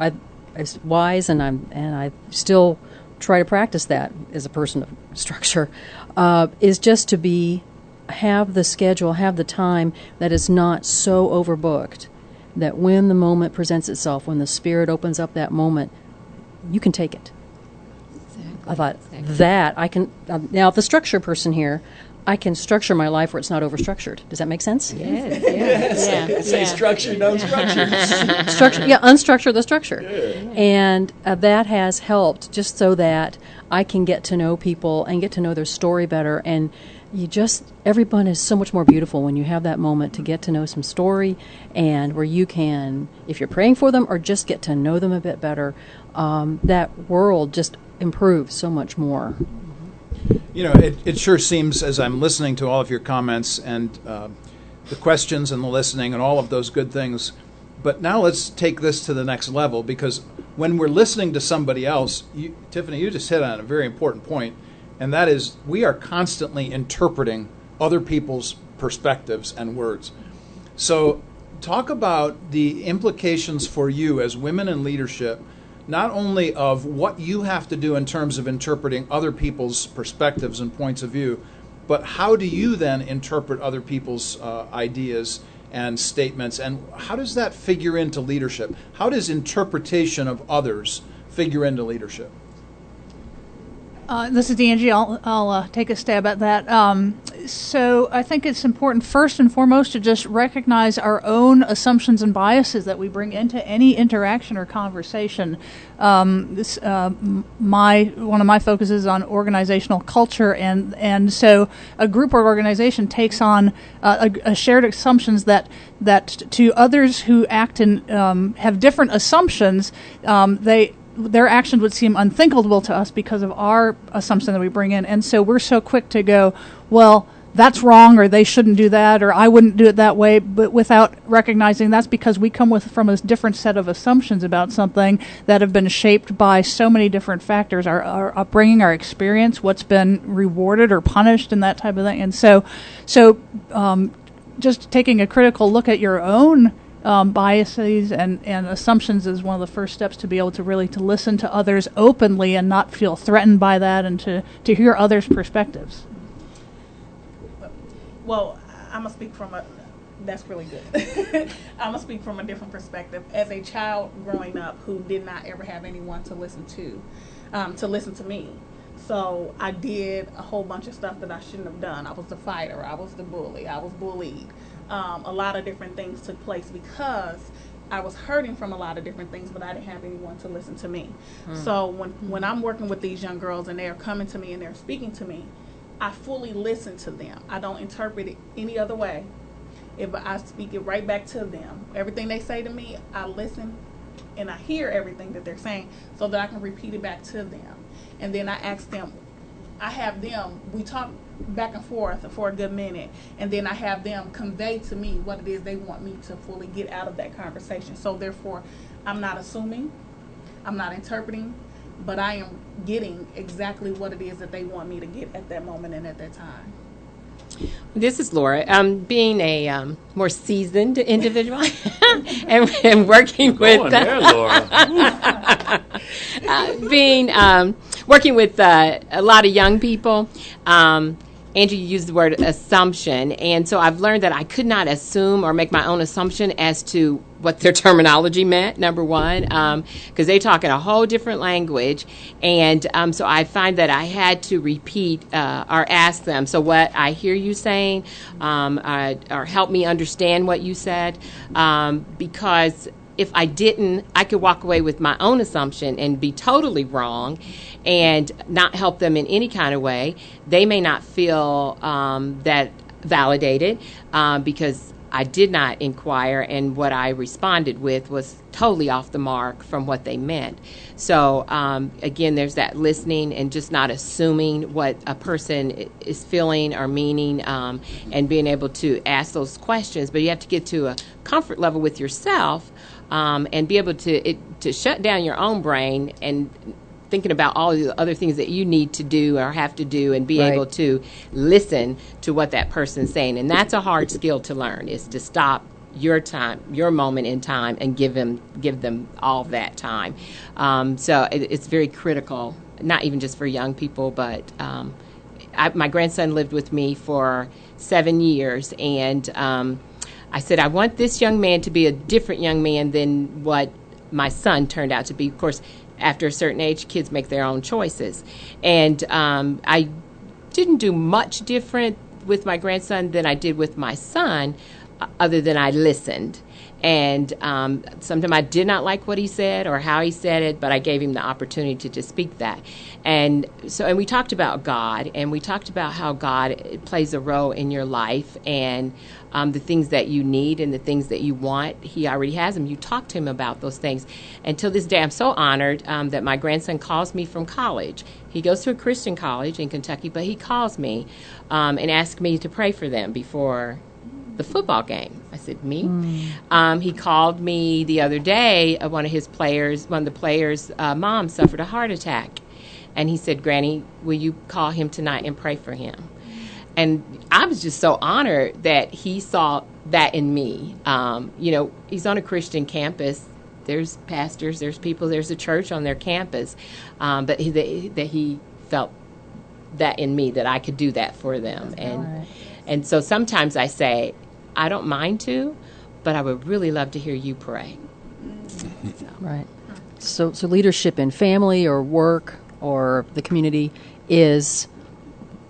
S3: is wise, and I still try to practice that as a person of structure, is just to have the schedule, have the time that is not so overbooked that when the moment presents itself, when the Spirit opens up that moment, you can take it. Exactly. I thought that I can, now the structure person here, I can structure my life where it's not overstructured. Does that make sense?
S5: Yes.
S1: Say structure, no structure.
S3: Unstructure the structure.
S1: Yeah.
S3: And that has helped, just so that I can get to know people and get to know their story better. And everyone is so much more beautiful when you have that moment to get to know some story, and where you can, if you're praying for them or just get to know them a bit better, that world just improves so much more.
S2: It sure seems, as I'm listening to all of your comments and the questions and the listening and all of those good things, but now let's take this to the next level, because when we're listening to somebody else, Tiffany, you just hit on a very important point, and that is we are constantly interpreting other people's perspectives and words. So talk about the implications for you as women in leadership, not only of what you have to do in terms of interpreting other people's perspectives and points of view, but how do you then interpret other people's ideas and statements, and how does that figure into leadership? How does interpretation of others figure into leadership?
S6: This is D'Angie. I'll take a stab at that. So I think it's important, first and foremost, to just recognize our own assumptions and biases that we bring into any interaction or conversation. One of my focuses on organizational culture, and so a group or organization takes on a shared assumptions that to others who act and have different assumptions, their actions would seem unthinkable to us because of our assumption that we bring in. And so we're so quick to go, well, that's wrong, or they shouldn't do that, or I wouldn't do it that way, but without recognizing that's because we come from a different set of assumptions about something that have been shaped by so many different factors, our upbringing, our experience, what's been rewarded or punished, and that type of thing. And so just taking a critical look at your own biases and assumptions is one of the first steps to be able to really to listen to others openly and not feel threatened by that, and to hear others' perspectives.
S4: Well, I'm going to speak from that's really good. I'm going to speak from a different perspective. As a child growing up who did not ever have anyone to listen to me. So I did a whole bunch of stuff that I shouldn't have done. I was the fighter. I was the bully. I was bullied. A lot of different things took place because I was hurting from a lot of different things, but I didn't have anyone to listen to me. So when I'm working with these young girls and they're coming to me and they're speaking to me, I fully listen to them. I don't interpret it any other way. If I speak it right back to them, everything they say to me, I listen and I hear everything that they're saying so that I can repeat it back to them. And then I ask them, we talk back and forth for a good minute, and then I have them convey to me what it is they want me to fully get out of that conversation. So therefore, I'm not assuming, I'm not interpreting, but I am getting exactly what it is that they want me to get at that moment and at that time.
S5: This is Laura. Being a more seasoned individual and working with working with a lot of young people. Andrew used the word assumption, and so I've learned that I could not assume or make my own assumption as to what their terminology meant, number one, because they talk in a whole different language, and so I find that I had to repeat or ask them, so what I hear you saying, or help me understand what you said, because if I didn't, I could walk away with my own assumption and be totally wrong and not help them in any kind of way. They may not feel that validated because I did not inquire, and what I responded with was totally off the mark from what they meant. So, again, there's that listening and just not assuming what a person is feeling or meaning, and being able to ask those questions. But you have to get to a comfort level with yourself and be able to shut down your own brain and thinking about all the other things that you need to do or have to do, and be able to listen to what that person's saying. And that's a hard skill to learn, is to stop your time, your moment in time, and give them all that time. So it's very critical, not even just for young people, but my grandson lived with me for 7 years, and I said, I want this young man to be a different young man than what my son turned out to be. Of course, after a certain age, kids make their own choices. And I didn't do much different with my grandson than I did with my son, other than I listened. And sometimes I did not like what he said or how he said it, but I gave him the opportunity to speak that. And we talked about God, and we talked about how God plays a role in your life, and the things that you need and the things that you want, he already has them. You talk to him about those things. And till this day, I'm so honored that my grandson calls me from college. He goes to a Christian college in Kentucky, but he calls me and asks me to pray for them before the football game. I said, me? He called me the other day. One of the players' mom suffered a heart attack. And he said, Granny, will you call him tonight and pray for him? And I was just so honored that he saw that in me. He's on a Christian campus. There's pastors, there's people, there's a church on their campus. But he felt that in me, that I could do that for them. And so sometimes I say, I don't mind to, but I would really love to hear you pray.
S3: Right. So leadership in family or work or the community is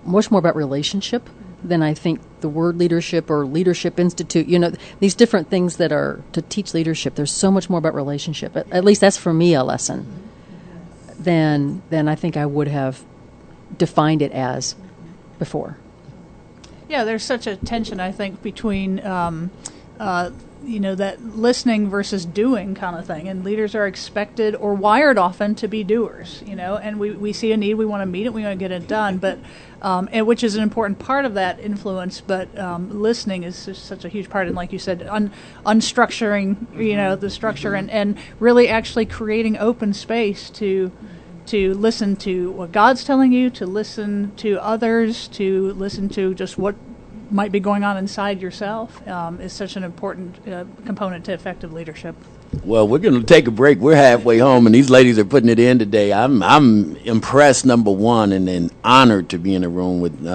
S3: much more about relationship than I think the word leadership or leadership institute, these different things that are to teach leadership. There's so much more about relationship. At least that's for me a lesson than I think I would have defined it as before.
S6: Yeah, there's such a tension, I think, between that listening versus doing kind of thing. And leaders are expected or wired often to be doers, and we see a need, we want to meet it, we want to get it done, but and which is an important part of that influence, but listening is just such a huge part. And like you said, unstructuring, the structure and really actually creating open space to listen to what God's telling you, to listen to others, to listen to just what might be going on inside yourself is such an important component to effective leadership.
S1: Well, we're going to take a break. We're halfway home, and these ladies are putting it in today. I'm impressed, number one, and then honored to be in a room with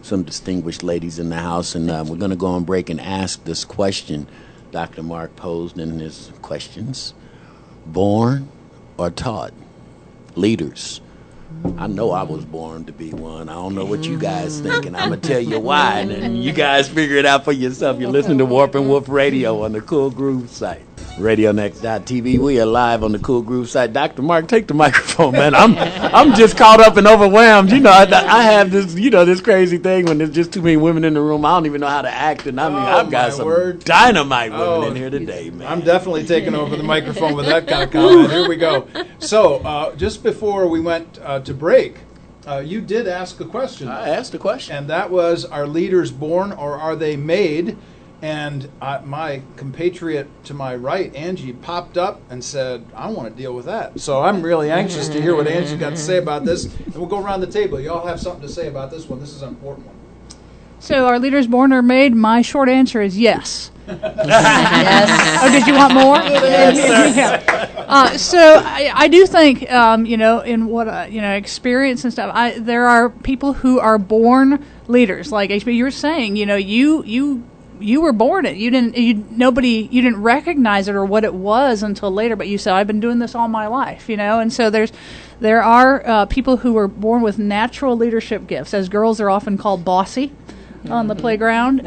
S1: some distinguished ladies in the house. And we're going to go on break and ask this question Dr. Mark posed in his questions. Born or taught? Leaders. I know I was born to be one. I don't know what you guys think, and I'm going to tell you why, and then you guys figure it out for yourself. You're listening to Warp and Woof Radio on the Cool Groove site. RadioNext.tv. We are live on the Cool Groove site. Dr. Mark, take the microphone, man. I'm just caught up and overwhelmed. I have this, this crazy thing when there's just too many women in the room. I don't even know how to act, and I've got some dynamite women in here today, man.
S2: I'm definitely taking over the microphone with that kind of comment. Here we go. So, just before we went to break, you did ask a question.
S1: I asked a question.
S2: And that was, are leaders born or are they made? And my compatriot to my right, Angie, popped up and said, I want to deal with that. So I'm really anxious to hear what Angie's got to say about this. And we'll go around the table. You all have something to say about this one. This is an important one.
S6: So are leaders born or made? My short answer is yes.
S3: Yes.
S6: Oh, did you want more? Yeah. So I do think, in what experience and stuff, there are people who are born leaders. Like HB, you were saying, you were born it. You didn't recognize it or what it was until later. But you said, I've been doing this all my life, And so there are people who are born with natural leadership gifts. As girls, they're often called bossy on the playground.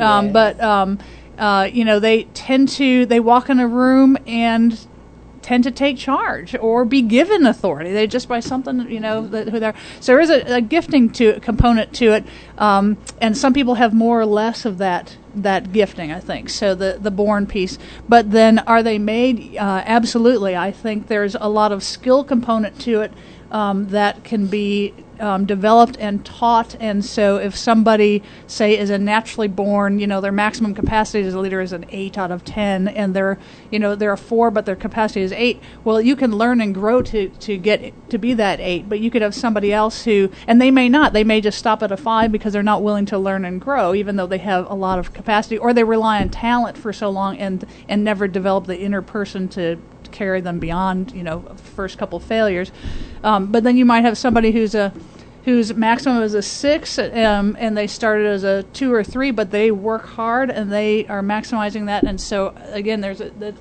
S6: They walk in a room and tend to take charge or be given authority. They just by something, who they're. So there is a gifting component to it, and some people have more or less of that gifting, I think. So the born piece. But then are they made? Absolutely. I think there's a lot of skill component to it that can be developed and taught. And so if somebody, say, is a naturally born, their maximum capacity as a leader is an 8 out of 10, and they're a 4, but their capacity is 8. Well, you can learn and grow to get to be that 8, but you could have somebody else who, and they may not, they may just stop at a 5 because they're not willing to learn and grow, even though they have a lot of capacity, or they rely on talent for so long and never develop the inner person to carry them beyond, first couple failures. But then you might have somebody whose maximum is a 6, and they started as a 2 or 3, but they work hard and they are maximizing that. And so again,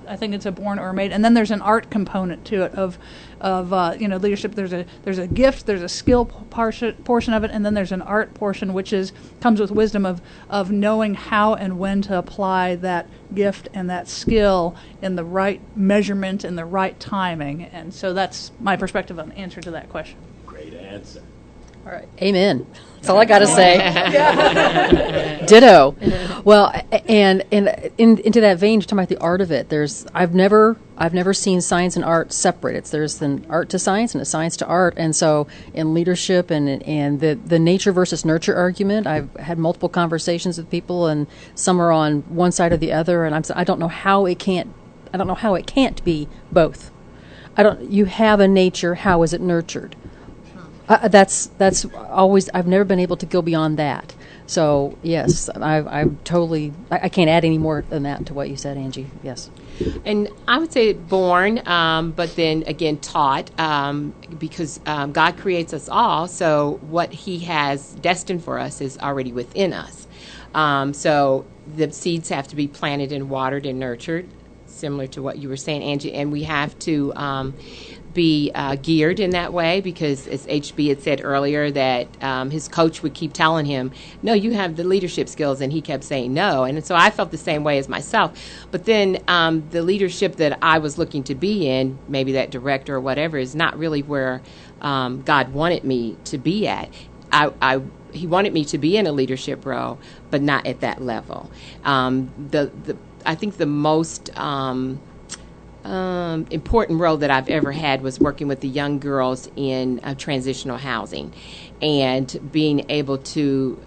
S6: I think it's a born or made. And then there's an art component to it of leadership. There's a gift, there's a skill portion of it, and then there's an art portion, which comes with wisdom of knowing how and when to apply that gift and that skill in the right measurement and the right timing. And so that's my perspective on the answer to that question.
S1: Great answer.
S3: All right. Amen. That's all I got to say. Ditto. Well, and into that vein, talking about the art of it, I've never seen science and art separate. There's an art to science and a science to art. And so in leadership and the nature versus nurture argument, I've had multiple conversations with people, and some are on one side or the other. And I don't know how it can't be both. You have a nature. How is it nurtured? That's always. I've never been able to go beyond that. So yes, I'm totally. I can't add any more than that to what you said, Angie. Yes.
S5: And I would say born, but then again taught, because God creates us all. So what He has destined for us is already within us. So the seeds have to be planted and watered and nurtured, similar to what you were saying, Angie. And we have to be geared in that way, because as HB had said earlier, that his coach would keep telling him, no, you have the leadership skills, and he kept saying no. And so I felt the same way as myself. But then the leadership that I was looking to be in, maybe that director or whatever, is not really where God wanted me to be at. He wanted me to be in a leadership role, but not at that level. I think the most important role that I've ever had was working with the young girls in transitional housing, and being able to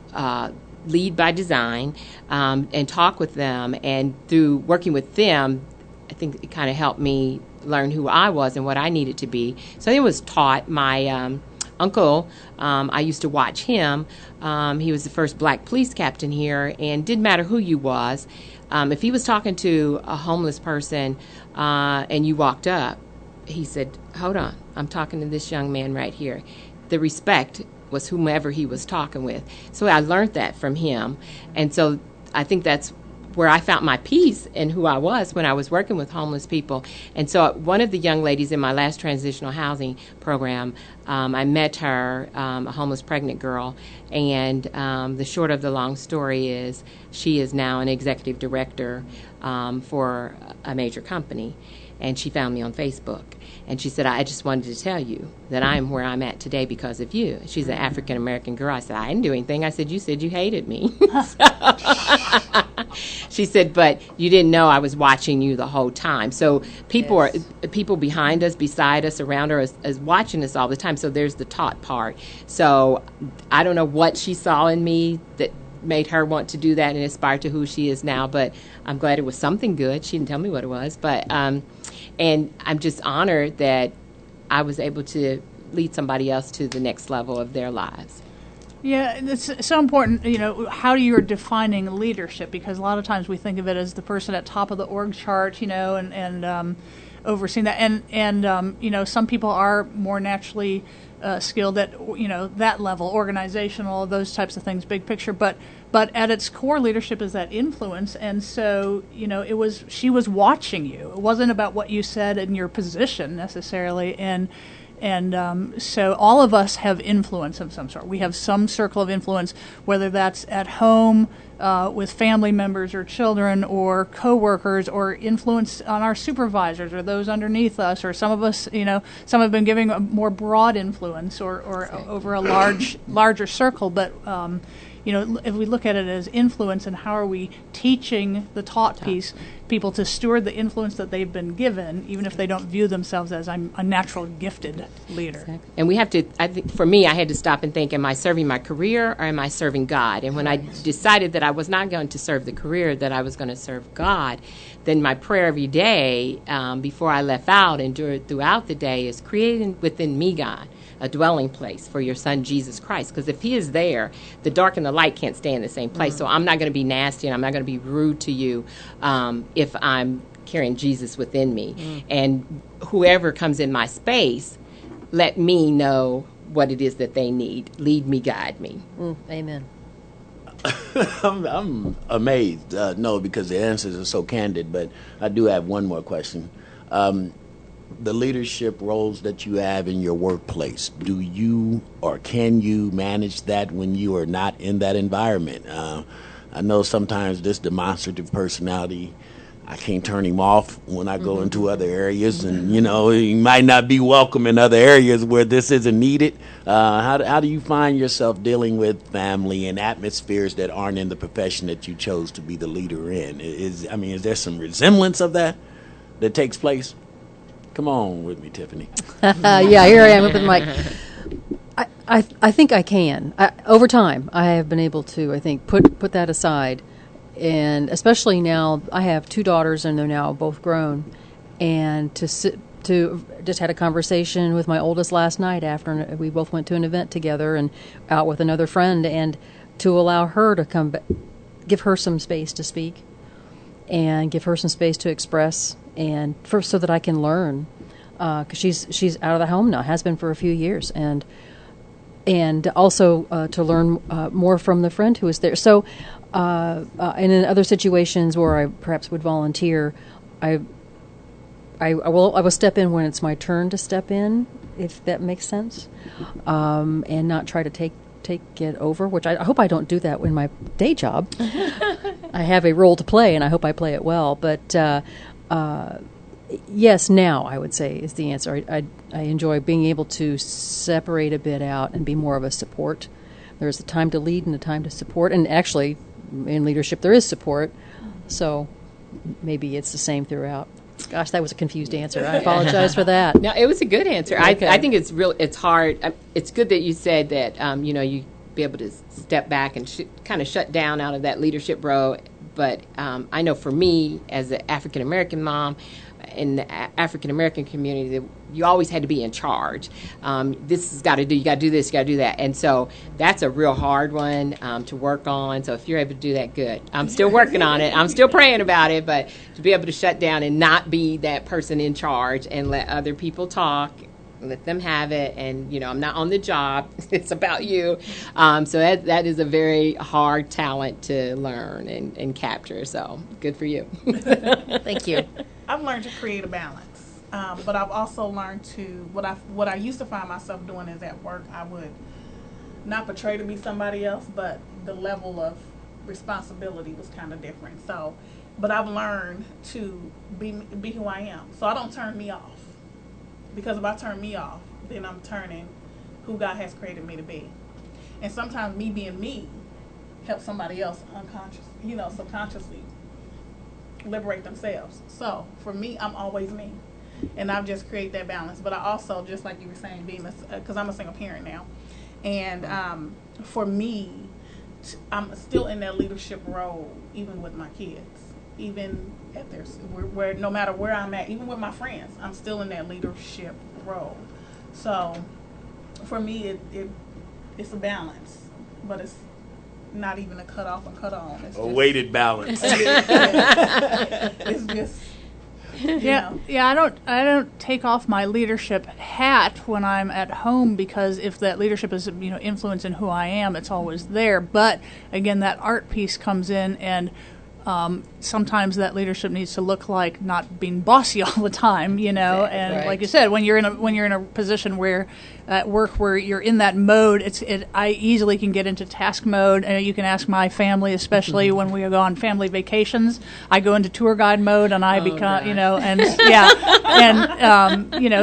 S5: lead by design, and talk with them. And through working with them, I think it kind of helped me learn who I was and what I needed to be. So it was taught. My uncle, I used to watch him. He was the first black police captain here, and didn't matter who you was. If he was talking to a homeless person and you walked up, he said, hold on, I'm talking to this young man right here. The respect was whomever he was talking with. So I learned that from him. And so I think that's where I found my peace in who I was when I was working with homeless people. And so one of the young ladies in my last transitional housing program, I met her, a homeless pregnant girl, and the short of the long story is she is now an executive director for a major company. And she found me on Facebook. And she said, I just wanted to tell you that I'm where I'm at today because of you. She's an African-American girl. I said, I didn't do anything. I said, you hated me. She said, but you didn't know I was watching you the whole time. So people people behind us, beside us, around us is watching us all the time. So there's the taught part. So I don't know what she saw in me that made her want to do that and aspire to who she is now, but I'm glad it was something good. She didn't tell me what it was, but and I'm just honored that I was able to lead somebody else to the next level of their lives.
S6: Yeah, it's so important, how you're defining leadership, because a lot of times we think of it as the person at top of the org chart, and overseeing that. And some people are more naturally skilled at, that level, organizational, those types of things, big picture. But at its core, leadership is that influence. And so, she was watching you. It wasn't about what you said in your position necessarily. And so all of us have influence of some sort. We have some circle of influence, whether that's at home with family members or children or coworkers, or influence on our supervisors or those underneath us, or some of us, some have been giving a more broad influence or over a larger circle. But if we look at it as influence, and how are we teaching the taught piece, people to steward the influence that they've been given, even if they don't view themselves as I'm a natural gifted leader.
S5: Exactly. And we have to, I think for me, I had to stop and think, am I serving my career or am I serving God? And when I decided that I was not going to serve the career, that I was going to serve God, then my prayer every day before I left out and throughout the day is, creating within me, God, a dwelling place for your son, Jesus Christ. Because if he is there, the dark and the light can't stay in the same place. So I'm not going to be nasty, and I'm not going to be rude to you if I'm carrying Jesus within me. And whoever comes in my space, let me know what it is that they need. Lead me, guide me.
S3: Amen.
S1: I'm amazed. No, because the answers are so candid, but I do have one more question. The leadership roles that you have in your workplace, do you or can you manage that when you are not in that environment? I know sometimes this demonstrative personality, I can't turn him off when I go into other areas, and he might not be welcome in other areas where this isn't needed. How do you find yourself dealing with family and atmospheres that aren't in the profession that you chose to be the leader in? Is there some resemblance of that takes place? Come on with me, Tiffany.
S3: Yeah, here I am with the mic. I think I can. Over time, I have been able to, I think, put that aside. And especially now, I have two daughters, and they're now both grown. And to to just had a conversation with my oldest last night after we both went to an event together and out with another friend, and to allow her to come back, give her some space to speak and give her some space to express, and first so that I can learn, because she's out of the home now, has been for a few years, and also to learn more from the friend who was there. So, and in other situations where I perhaps would volunteer, I will step in when it's my turn to step in, if that makes sense, and not try to take it over, which I hope I don't do that in my day job. I have a role to play, and I hope I play it well. But yes, now I would say is the answer. I enjoy being able to separate a bit out and be more of a support. There's a time to lead and a time to support, and actually, in leadership there is support. So maybe it's the same throughout. Gosh, that was a confused answer. I apologize for that.
S5: No, it was a good answer.
S3: Okay.
S5: I think it's hard. It's good that you said that, you be able to step back and kind of shut down out of that leadership role. But I know for me, as an African-American mom, in the African-American community, you always had to be in charge. This has got to do, you got to do this, you got to do that. And so that's a real hard one to work on. So if you're able to do that, good. I'm still working on it. I'm still praying about it. But to be able to shut down and not be that person in charge and let other people talk, let them have it. And, I'm not on the job. It's about you. So that is a very hard talent to learn and capture. So good for you.
S3: Thank you.
S4: I've learned to create a balance, but I've also learned to what I used to find myself doing is at work I would not portray to be somebody else, but the level of responsibility was kind of different. So, but I've learned to be who I am. So I don't turn me off, because if I turn me off, then I'm turning who God has created me to be. And sometimes me being me helps somebody else subconsciously liberate themselves. So for me, I'm always me, and I've just created that balance. But I also, just like you were saying, being because I'm a single parent now, and for me, I'm still in that leadership role, even with my kids, even at where no matter where I'm at, even with my friends, I'm still in that leadership role. So for me, it's a balance, but it's not even a cut off and cut on. It's
S1: a weighted balance.
S4: It's just
S6: Yeah. I don't take off my leadership hat when I'm at home, because if that leadership is influence in who I am, it's always there. But again, that art piece comes in, and sometimes that leadership needs to look like not being bossy all the time, and
S5: right.
S6: like you said, when you're in a position where at work where you're in that mode, I easily can get into task mode. And you can ask my family, especially when we go on family vacations, I go into tour guide mode, and I become,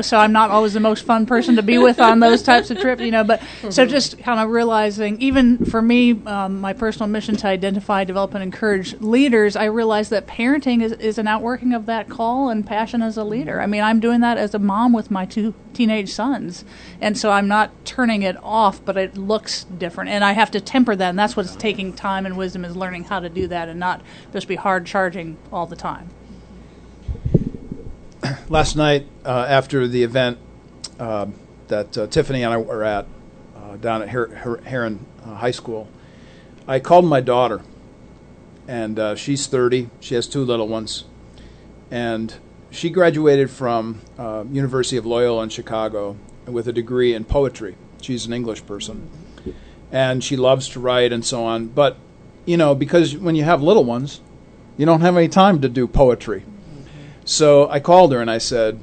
S6: so I'm not always the most fun person to be with on those types of trips, but so just kind of realizing, even for me, my personal mission to identify, develop, and encourage leaders, I realize that parenting is an outworking of that call and passion as a leader. I mean, I'm doing that as a mom with my 2 teenage sons, and so I'm not turning it off, but it looks different, and I have to temper that, and that's what's taking time and wisdom, is learning how to do that and not just be hard charging all the time.
S2: Last night, after the event that Tiffany and I were at down at Heron High School, I called my daughter, and she's 30. She has 2 little ones, and she graduated from University of Loyola in Chicago with a degree in poetry. She's an English person, and she loves to write and so on. But, because when you have little ones, you don't have any time to do poetry. So I called her and I said,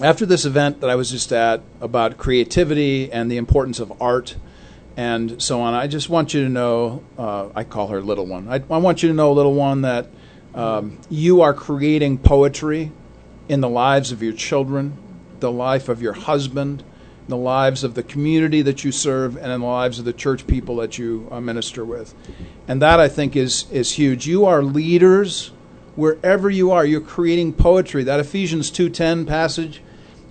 S2: after this event that I was just at about creativity and the importance of art and so on, I just want you to know, I call her little one, I want you to know, little one, that you are creating poetry in the lives of your children, the life of your husband, the lives of the community that you serve, and in the lives of the church people that you minister with. And that, I think, is huge. You are leaders wherever you are. You're creating poetry. That Ephesians 2:10 passage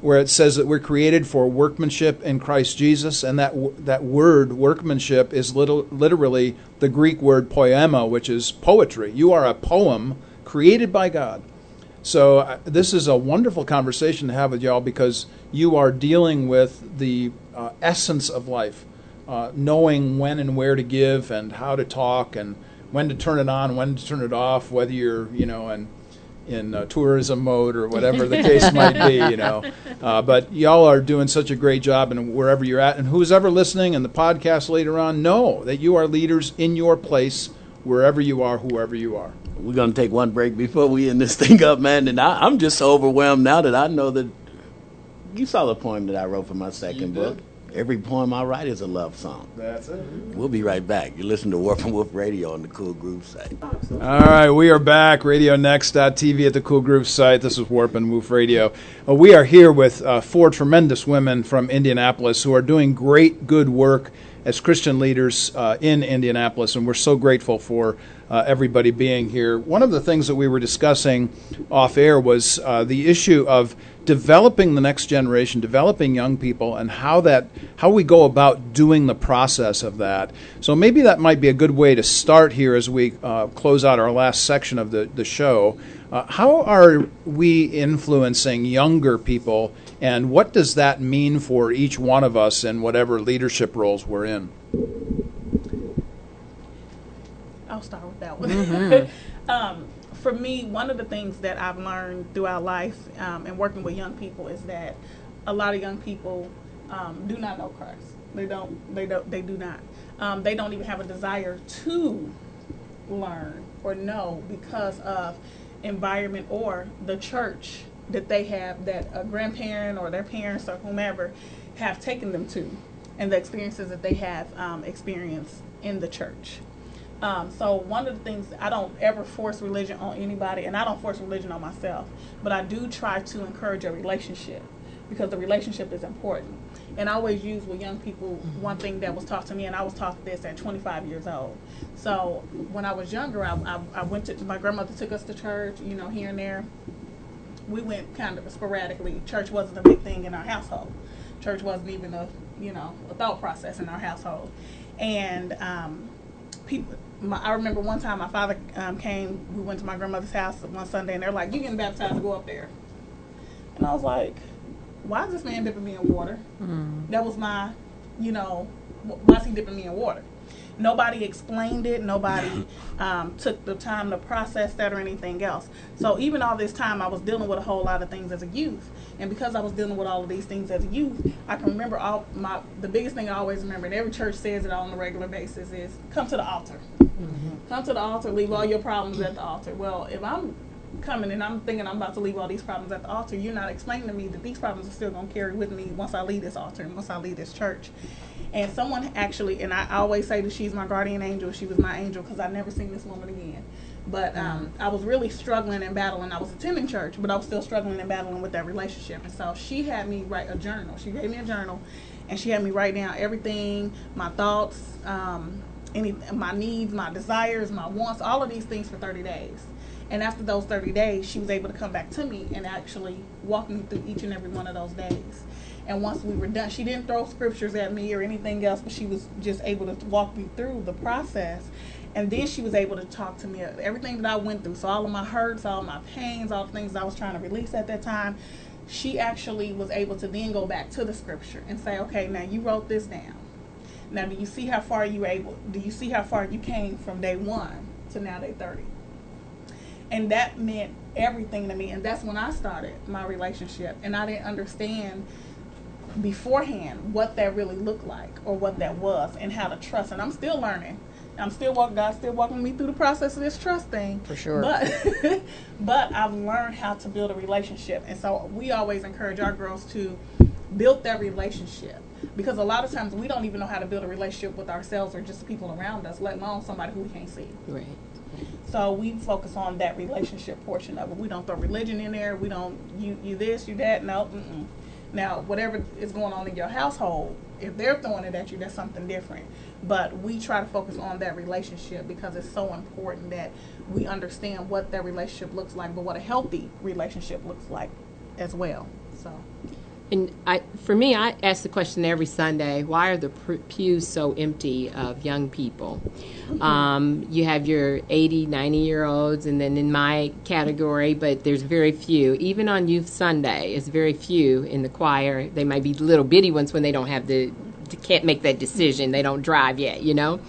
S2: where it says that we're created for workmanship in Christ Jesus, and that word workmanship is literally the Greek word poema, which is poetry. You are a poem created by God So this is a wonderful conversation to have with y'all because you are dealing with the essence of life, knowing when and where to give and how to talk and when to turn it on, when to turn it off, whether you're, in tourism mode or whatever the case might be, But y'all are doing such a great job, and wherever you're at, and who's ever listening and the podcast later on, know that you are leaders in your place, wherever you are, whoever you are.
S1: We're going to take one break before we end this thing up, man. And I'm just so overwhelmed now that I know that you saw the poem that I wrote for my second book. Every poem I write is a love song.
S2: That's it.
S1: We'll be right back. You listen to Woof and Woof Radio on the Cool Groove site.
S2: All right, we are back. RadioNext.tv at the Cool Groove site. This is Warp and Woof Radio. We are here with 4 tremendous women from Indianapolis who are doing great, good work as Christian leaders in Indianapolis, and we're so grateful for everybody being here. One of the things that we were discussing off air was the issue of developing the next generation, developing young people, and how we go about doing the process of that. So maybe that might be a good way to start here as we close out our last section of the show. How are we influencing younger people, and what does that mean for each one of us in whatever leadership roles we're in?
S4: I'll start with that one. For me, one of the things that I've learned throughout life and working with young people is that a lot of young people do not know Christ. They do not. They don't even have a desire to learn or know because of environment or the church that they have, that a grandparent or their parents or whomever have taken them to, and the experiences that they have experienced in the church. So one of the things, I don't ever force religion on anybody, and I don't force religion on myself, but I do try to encourage a relationship, because the relationship is important. And I always use with young people one thing that was taught to me, and I was taught this at 25 years old. So when I was younger, I went to, my grandmother took us to church, here and there. We went kind of sporadically. Church wasn't a big thing in our household. Church wasn't even a thought process in our household. And I remember one time my father came, we went to my grandmother's house one Sunday, and they're like, "You getting baptized to go up there?" And I was like, "Why is this man dipping me in water?" That was my, why is he dipping me in water? Nobody explained it. Nobody took the time to process that or anything else. So even all this time, I was dealing with a whole lot of things as a youth. And because I was dealing with all of these things as a youth, I can remember the biggest thing I always remember, and every church says it on a regular basis, is come to the altar. Come to the altar, leave all your problems at the altar. Well, if I'm coming and I'm thinking I'm about to leave all these problems at the altar, you're not explaining to me that these problems are still going to carry with me once I leave this altar and once I leave this church. And someone actually, and I always say that she's my guardian angel, she was my angel, because I've never seen this woman again. But I was really struggling and battling. I was attending church, but I was still struggling and battling with that relationship. And so she had me write a journal. She gave me a journal, and she had me write down everything, my thoughts, my needs, my desires, my wants, all of these things for 30 days. And after those 30 days, she was able to come back to me and actually walk me through each and every one of those days. And once we were done, she didn't throw scriptures at me or anything else, but she was just able to walk me through the process. And then she was able to talk to me everything that I went through. So all of my hurts, all of my pains, all the things I was trying to release at that time, she actually was able to then go back to the scripture and say, okay, now you wrote this down. Now do you see how far you came from day 1 to now day 30? And that meant everything to me. And that's when I started my relationship. And I didn't understand beforehand what that really looked like or what that was and how to trust. And I'm still learning. God's still walking me through the process of this trust thing.
S3: For sure.
S4: But I've learned how to build a relationship. And so we always encourage our girls to build that relationship. Because a lot of times we don't even know how to build a relationship with ourselves or just the people around us, let alone somebody who we can't see.
S3: Right.
S4: So we focus on that relationship portion of it. We don't throw religion in there. We don't, you this, you that. No. Now, whatever is going on in your household, if they're throwing it at you, that's something different. But we try to focus on that relationship because it's so important that we understand what that relationship looks like, but what a healthy relationship looks like as well. So,
S5: And for me, I ask the question every Sunday, why are the pews so empty of young people? You have your 80, 90-year-olds, and then in my category, but there's very few. Even on Youth Sunday, it's very few in the choir. They might be little bitty ones when they don't have can't make that decision. They don't drive yet, you know?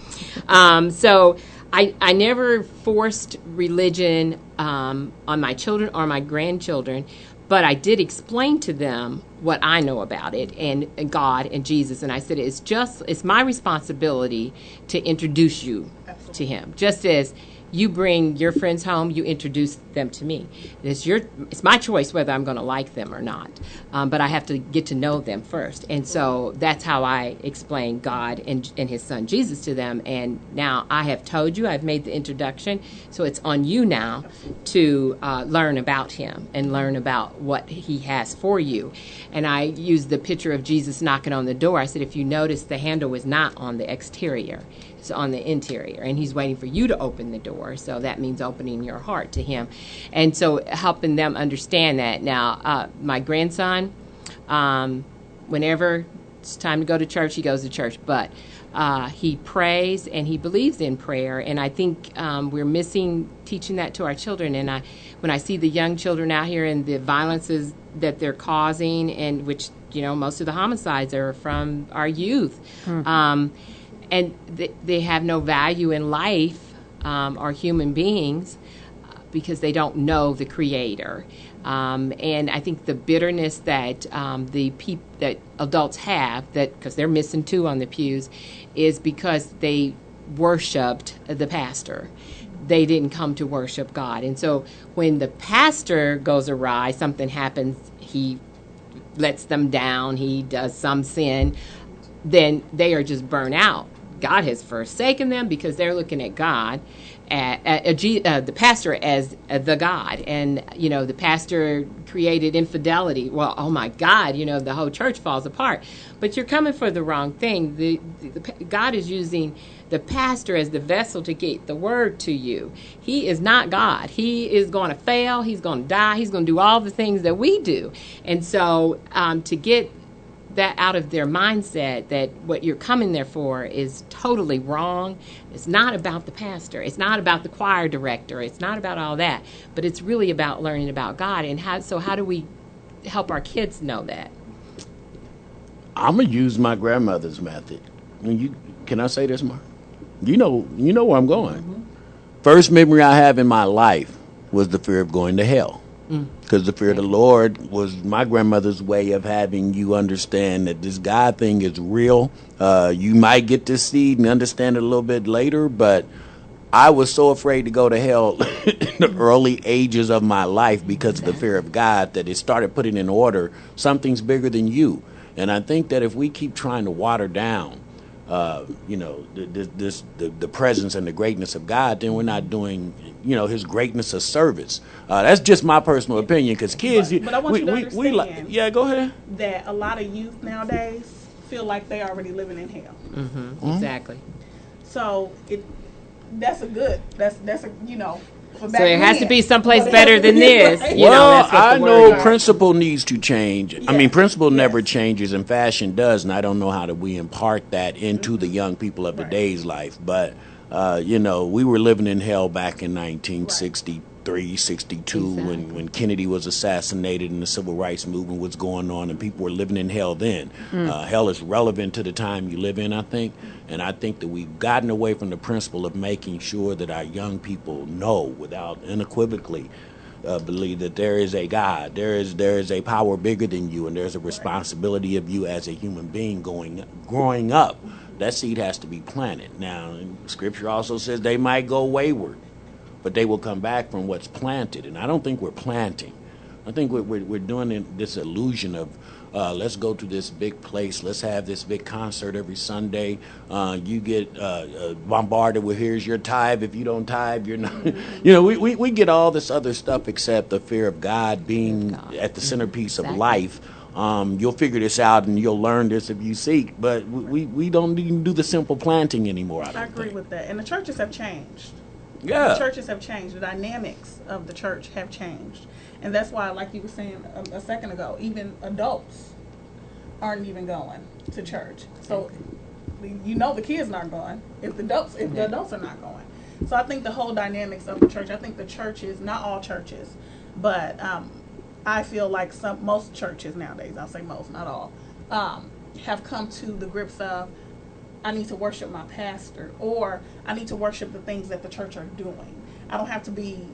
S5: So I never forced religion on my children or my grandchildren, but I did explain to them what I know about it and God and Jesus. And I said, it's my responsibility to introduce you to him. Just as you bring your friends home, you introduce them to me. It's my choice whether I'm going to like them or not. But I have to get to know them first. And so that's how I explain God and his son Jesus to them. And now I have told you, I've made the introduction. So it's on you now to learn about him and learn about what he has for you. And I used the picture of Jesus knocking on the door. I said, if you notice, the handle was not on the exterior. It's on the interior, and he's waiting for you to open the door. So that means opening your heart to him, and so helping them understand that. Now, my grandson, whenever it's time to go to church, he goes to church, but he prays and he believes in prayer, and I think we're missing teaching that to our children. And when I see the young children out here and the violences that they're causing, and which, you know, most of the homicides are from our youth. And they have no value in life or human beings because they don't know the Creator. And I think the bitterness that that adults have, that because they're missing too on the pews, is because they worshipped the pastor. They didn't come to worship God. And so when the pastor goes awry, something happens, he lets them down, he does some sin, then they are just burnt out. God has forsaken them because they're looking at God, the pastor as the God. And, you know, the pastor created infidelity. Well, oh my God, you know, the whole church falls apart. But you're coming for the wrong thing. God is using the pastor as the vessel to get the word to you. He is not God. He is going to fail. He's going to die. He's going to do all the things that we do. And so to get that out of their mindset, that what you're coming there for is totally wrong. It's not about the pastor. It's not about the choir director. It's not about all that. But it's really about learning about God. And how do we help our kids know that?
S1: I'm gonna use my grandmother's method. Can I say this, Mark? You know where I'm going. Mm-hmm. First memory I have in my life was the fear of going to hell. Because the fear of the Lord was my grandmother's way of having you understand that this God thing is real. You might get to see and understand it a little bit later, but I was so afraid to go to hell in the early ages of my life because of the fear of God that it started putting in order something's bigger than you. And I think that if we keep trying to water down the presence and the greatness of God, then we're not doing, his greatness a service. That's just my personal opinion, because kids,
S4: but I want you to understand,
S1: yeah, go ahead,
S4: that a lot of youth nowadays feel like they already living in hell.
S5: Mm-hmm. Exactly.
S4: So that's a so
S5: there has to be someplace better than this.
S4: Right.
S1: I know principle needs to change. Yeah. I mean, principle never changes, and fashion does, and I don't know how we impart that into the young people of today's life. But, we were living in hell back in 1963, 62, when Kennedy was assassinated and the civil rights movement was going on, and people were living in hell then. Hell is relevant to the time you live in, I think. And I think that we've gotten away from the principle of making sure that our young people know without unequivocally believe that there is a God, there is a power bigger than you, and there's a responsibility of you as a human being growing up. That seed has to be planted. Now, Scripture also says they might go wayward, but they will come back from what's planted. And I don't think we're planting. I think we're doing this illusion of let's go to this big place. Let's have this big concert every Sunday. You get bombarded with here's your tithe. If you don't tithe, you're not. We get all this other stuff except the fear of God being at the centerpiece of life. You'll figure this out and you'll learn this if you seek. But we don't even do the simple planting anymore. I
S4: agree with that. And the churches have changed.
S1: Yeah.
S4: The churches have changed. The dynamics of the church have changed. And that's why, like you were saying a second ago, even adults aren't even going to church. So you know the kids aren't going if the adults are not going. So I think the whole dynamics of the church. I think the churches, not all churches, but I feel like most churches nowadays, I'll say most, not all, have come to the grips of, I need to worship my pastor, or I need to worship the things that the church are doing. I don't have to be.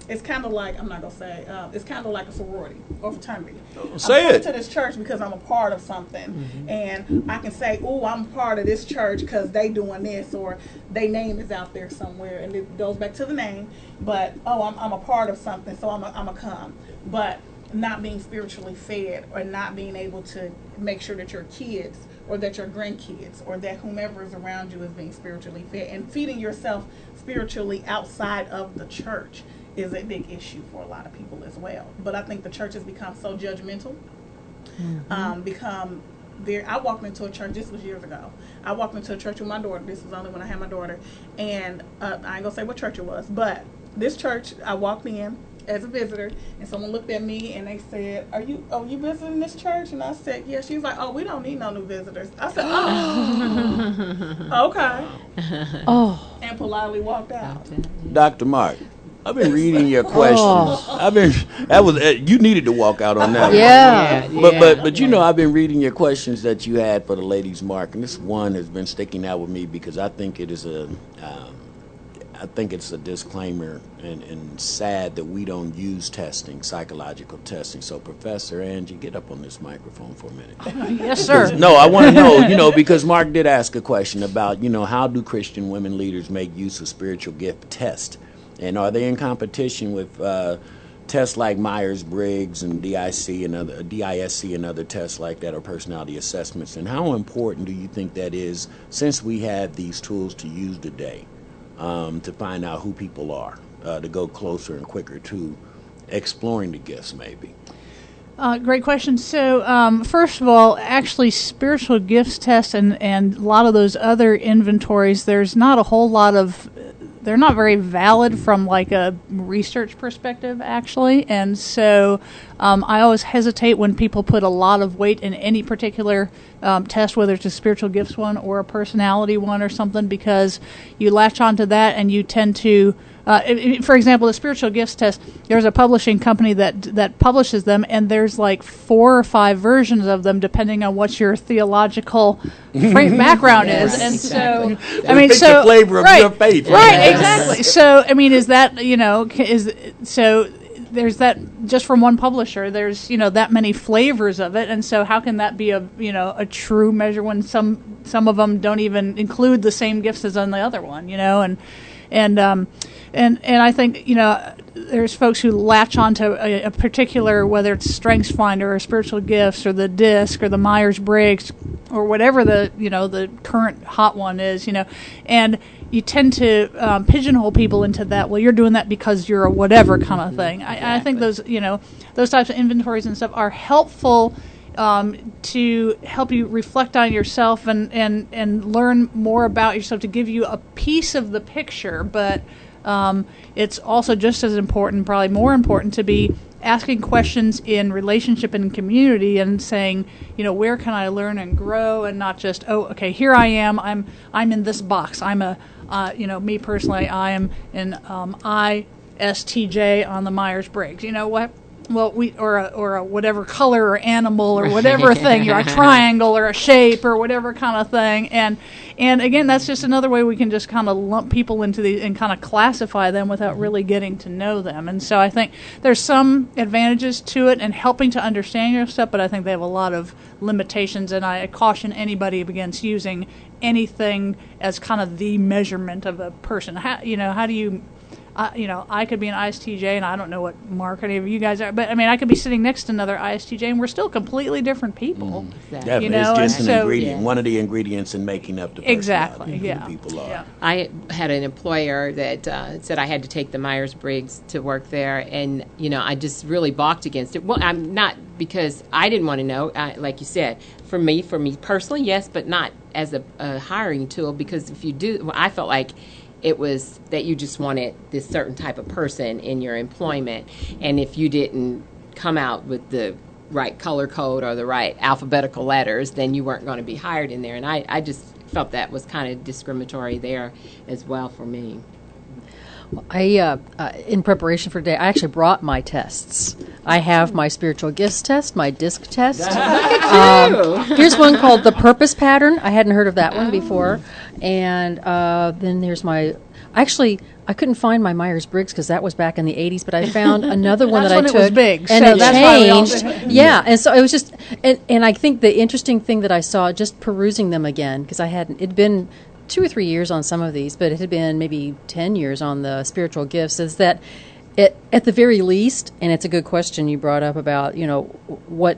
S4: It's kind of like, I'm not gonna say, it's kind of like a sorority or fraternity.
S1: Say
S4: I'm going
S1: it.
S4: to this church because I'm a part of something, and I can say, "Oh, I'm part of this church because they doing this," or their name is out there somewhere, and it goes back to the name. But I'm a part of something, so I'm a come. But not being spiritually fed, or not being able to make sure that your kids or that your grandkids or that whomever is around you is being spiritually fed, and feeding yourself spiritually outside of the church is a big issue for a lot of people as well. But I think the church has become so judgmental, I walked into a church, this was years ago, I walked into a church with my daughter, this was only when I had my daughter, and I ain't gonna say what church it was, but this church, I walked in as a visitor, and someone looked at me and they said, are you visiting this church? And I said, yeah. She was like, oh, we don't need no new visitors. I said, oh, okay.
S3: Oh.
S4: And politely walked out.
S1: Dr. Mark, I've been reading your questions. You needed to walk out on that one.
S3: Yeah.
S1: But you know, I've been reading your questions that you had for the ladies' mark, and this one has been sticking out with me because I think it is it's a disclaimer and sad that we don't use testing, psychological testing. So, Professor Angie, get up on this microphone for a minute.
S6: Yes, sir.
S1: No, I want to know, because Mark did ask a question about, how do Christian women leaders make use of spiritual gift tests? And are they in competition with tests like Myers-Briggs and DISC and other tests like that, or personality assessments? And how important do you think that is, since we have these tools to use today, to find out who people are, to go closer and quicker to exploring the gifts, maybe?
S6: Great question. So, first of all, actually, spiritual gifts tests and a lot of those other inventories, there's not a whole lot of, they're not very valid from like a research perspective, actually. And so I always hesitate when people put a lot of weight in any particular test, whether it's a spiritual gifts one or a personality one or something, because you latch onto that and you tend to, for example, the spiritual gifts test, there's a publishing company that publishes them, and there's like 4 or 5 versions of them depending on what your theological background is. And so, I mean,
S1: the flavor of your faith.
S6: Right, exactly. So, I mean, is that, there's that just from one publisher, there's, that many flavors of it. And so how can that be a true measure when some of them don't even include the same gifts as on the other one, and I think, there's folks who latch onto a particular, whether it's StrengthsFinder or spiritual gifts or the DISC or the Myers-Briggs or whatever the current hot one is, and you tend to pigeonhole people into that. Well, you're doing that because you're a whatever kind of thing. Exactly. I think those types of inventories and stuff are helpful to help you reflect on yourself and learn more about yourself, to give you a piece of the picture. But it's also just as important, probably more important, to be asking questions in relationship and community and saying, where can I learn and grow, and not just, oh, okay, here I am, I'm in this box. I'm me personally, I am an ISTJ on the Myers-Briggs. You know what? Well, or a whatever color or animal or whatever thing, you're a triangle or a shape or whatever kind of thing, and again, that's just another way we can just kind of lump people into these and kind of classify them without really getting to know them. And so I think there's some advantages to it and helping to understand your stuff, but I think they have a lot of limitations, and I caution anybody against using anything as kind of the measurement of a person. How do you? I could be an ISTJ, and I don't know what Mark, any of you guys are, but I mean, I could be sitting next to another ISTJ, and we're still completely different people.
S5: Exactly.
S1: It's just an ingredient, one of the ingredients in making up the personality,
S6: who
S1: the people are.
S6: Yeah.
S5: I had an employer that said I had to take the Myers-Briggs to work there, and I just really balked against it. Well, I'm not, because I didn't want to know, like you said. For me personally, yes, but not as a hiring tool, because if you do, I felt like it was that you just wanted this certain type of person in your employment, and if you didn't come out with the right color code or the right alphabetical letters, then you weren't going to be hired in there. And I just felt that was kind of discriminatory there as well for me.
S3: In preparation for today, I actually brought my tests. I have my spiritual gifts test, my disc test. Here's one called the purpose pattern. I hadn't heard of that one before. And then there's my, actually, I couldn't find my Myers-Briggs because that was back in the 80s, but I found another one that I took.
S6: It was big,
S3: and
S6: so
S3: it
S6: that's why we all
S3: changed. Yeah, and so it was just, and I think the interesting thing that I saw, just perusing them again, because it'd been 2 or 3 years on some of these, but it had been maybe 10 years on the spiritual gifts, is that at the very least, and it's a good question you brought up about, what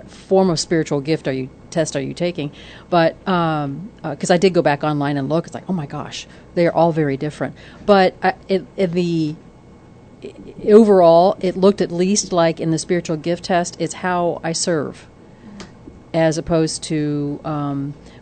S3: form of spiritual gift are you taking? But because I did go back online and look, it's like, oh my gosh, they are all very different. But overall, it looked at least like in the spiritual gift test, it's how I serve, as opposed to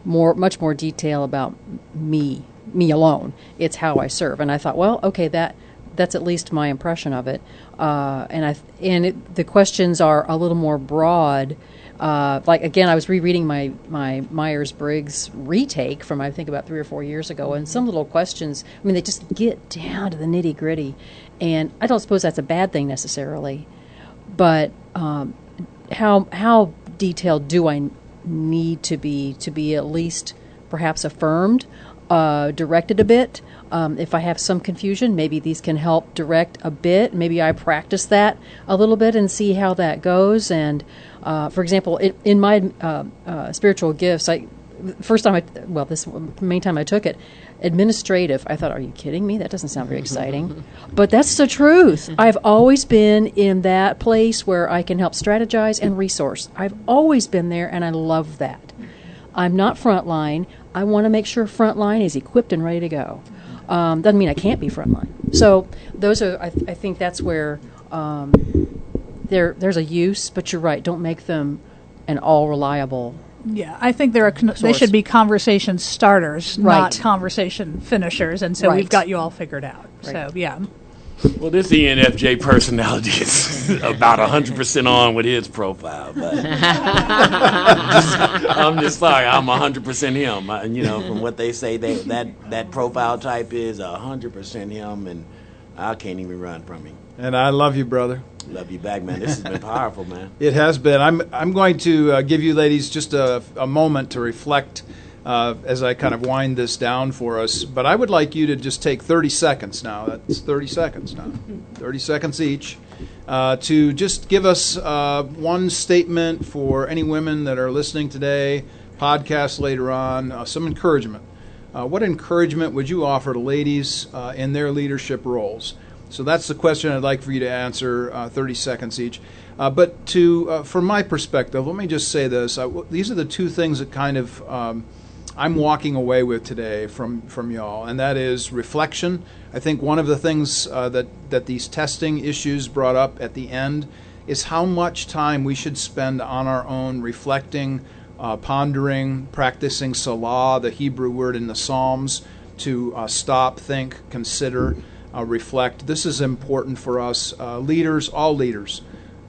S3: much more detail about me alone. It's how I serve, and I thought, well, okay, that's at least my impression of it. The questions are a little more broad. Like again, I was rereading my Myers-Briggs retake from I think about 3 or 4 years ago, and some little questions. I mean, they just get down to the nitty-gritty, and I don't suppose that's a bad thing necessarily, but how detailed do I need to be at least perhaps affirmed, directed a bit? If I have some confusion, maybe these can help direct a bit. Maybe I practice that a little bit and see how that goes. And for example, in my spiritual gifts, this main time I took it, administrative, I thought, are you kidding me? That doesn't sound very exciting. But that's the truth. I've always been in that place where I can help strategize and resource. I've always been there, and I love that. I'm not frontline. I want to make sure frontline is equipped and ready to go. Doesn't mean I can't be frontline. So those are, I think that's where there's a use, but you're right. Don't make them an all reliable.
S6: Yeah, I think they should be conversation starters,
S3: right,
S6: not conversation finishers, and so
S3: right,
S6: we've got you all figured out.
S3: Right.
S6: So, yeah.
S1: Well, this ENFJ personality is about 100% on with his profile, but I'm just sorry, I'm 100% him. From what they say, that profile type is 100% him, and I can't even run from him.
S2: And I love you, brother.
S1: Love you back, man. This has been powerful, man.
S2: It has been. I'm going to give you ladies just a moment to reflect as I kind of wind this down for us. But I would like you to just take 30 seconds now. That's 30 seconds now. 30 seconds each to just give us one statement for any women that are listening today, podcast later on, some encouragement. What encouragement would you offer to ladies in their leadership roles? So that's the question I'd like for you to answer, 30 seconds each. But from my perspective, let me just say this. These are the two things that kind of I'm walking away with today from y'all, and that is reflection. I think one of the things that these testing issues brought up at the end is how much time we should spend on our own reflecting, pondering, practicing salah, the Hebrew word in the Psalms, to stop, think, consider, reflect. This is important for us, leaders, all leaders,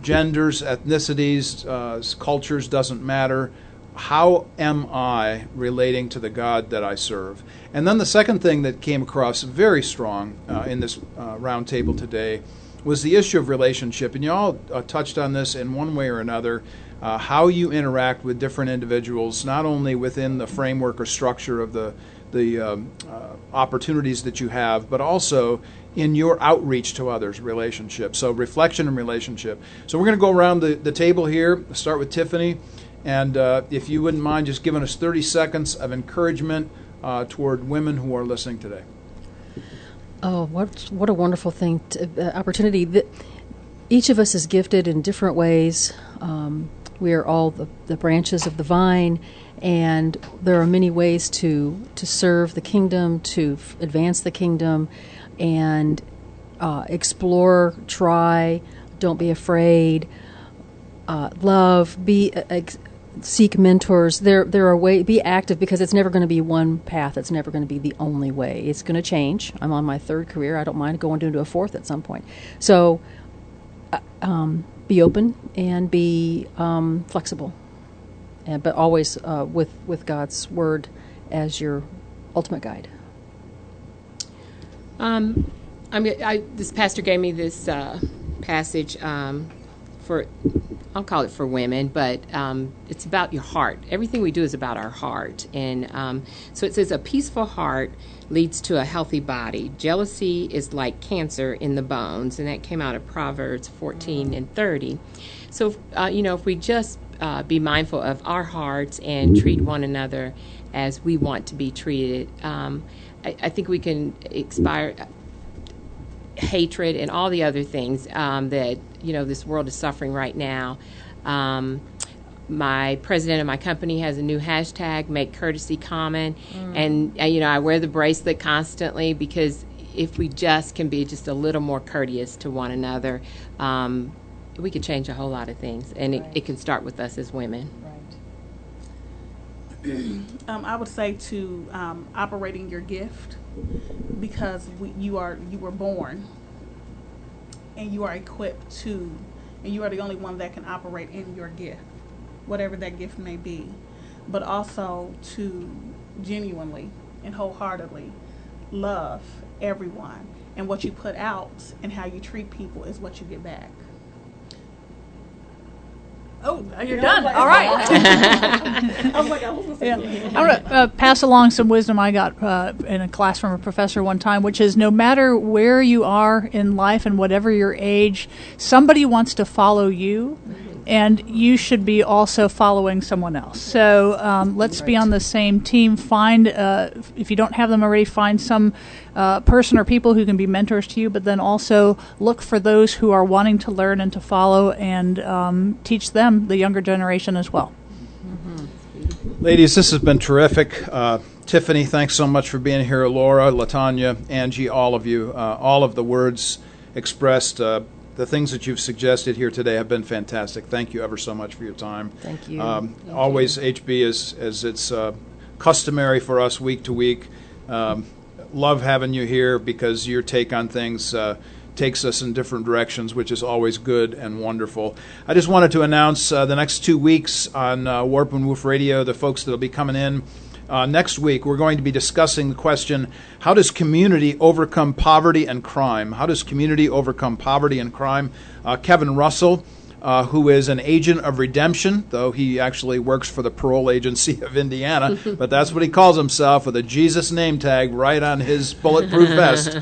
S2: genders, ethnicities, cultures, doesn't matter. How am I relating to the God that I serve? And then the second thing that came across very strong in this round table today was the issue of relationship. And you all touched on this in one way or another, how you interact with different individuals, not only within the framework or structure of the opportunities that you have, but also in your outreach to others, relationship. So reflection and relationship. So we're going to go around the table here, start with Tiffany. And if you wouldn't mind just giving us 30 seconds of encouragement toward women who are listening today.
S3: Oh, what a wonderful thing, opportunity. That each of us is gifted in different ways. We are all the branches of the vine, and there are many ways to serve the kingdom, to advance the kingdom, and explore, try, don't be afraid, love, seek mentors. There are ways. Be active, because it's never going to be one path. It's never going to be the only way. It's going to change. I'm on my third career. I don't mind going into a fourth at some point. So be open and be flexible, but always with God's word as your ultimate guide.
S5: This pastor gave me this passage I'll call it for women, but it's about your heart. Everything we do is about our heart. And so it says, a peaceful heart leads to a healthy body. Jealousy is like cancer in the bones, and that came out of Proverbs 14 and 30. So, if we just be mindful of our hearts and treat one another as we want to be treated, I think we can expire hatred and all the other things that this world is suffering right now. My president of my company has a new hashtag, make courtesy common, and I wear the bracelet constantly, because if we just can be just a little more courteous to one another, we could change a whole lot of things, and it can start with us as women.
S4: I would say to operating your gift, because you were born and you are equipped to, and you are the only one that can operate in your gift, whatever that gift may be, but also to genuinely and wholeheartedly love everyone, and what you put out and how you treat people is what you get back.
S6: Oh, you're done. All right.
S4: I was like, I was listening.
S6: I'm going to pass along some wisdom I got in a class from a professor one time, which is, no matter where you are in life and whatever your age, somebody wants to follow you, and you should be also following someone else. So let's be on the same team. Find, if you don't have them already, find some person or people who can be mentors to you, but then also look for those who are wanting to learn and to follow, and teach them, the younger generation, as well.
S2: Ladies, this has been terrific. Tiffany, thanks so much for being here. Laura, LaTanya, Angie, all of you, all of the words expressed, the things that you've suggested here today have been fantastic. Thank you ever so much for your time.
S3: Thank you.
S2: Always, HB, as it's customary for us week to week. Love having you here, because your take on things takes us in different directions, which is always good and wonderful. I just wanted to announce the next 2 weeks on Warp and Woof Radio, the folks that will be coming in. Next week, we're going to be discussing the question, how does community overcome poverty and crime? How does community overcome poverty and crime? Kevin Russell, who is an agent of redemption, though he actually works for the parole agency of Indiana, but that's what he calls himself, with a Jesus name tag right on his bulletproof vest.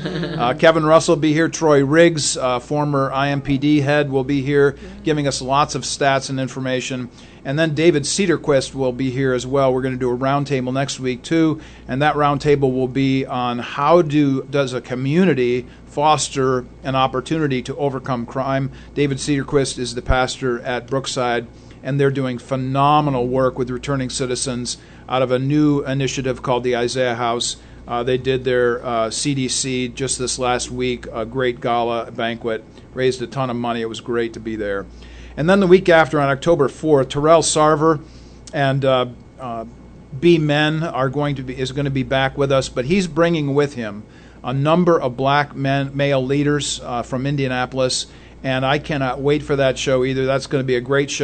S2: Kevin Russell will be here. Troy Riggs, former IMPD head, will be here, giving us lots of stats and information. And then David Cedarquist will be here as well. We're going to do a roundtable next week too, and that roundtable will be on how does a community foster an opportunity to overcome crime. David Cedarquist is the pastor at Brookside, and they're doing phenomenal work with returning citizens out of a new initiative called the Isaiah House. They did their CDC just this last week, a great gala banquet, raised a ton of money. It was great to be there. And then the week after, on October 4th, Terrell Sarver and B. Men is going to be back with us, but he's bringing with him a number of black male leaders from Indianapolis, and I cannot wait for that show either. That's going to be a great show.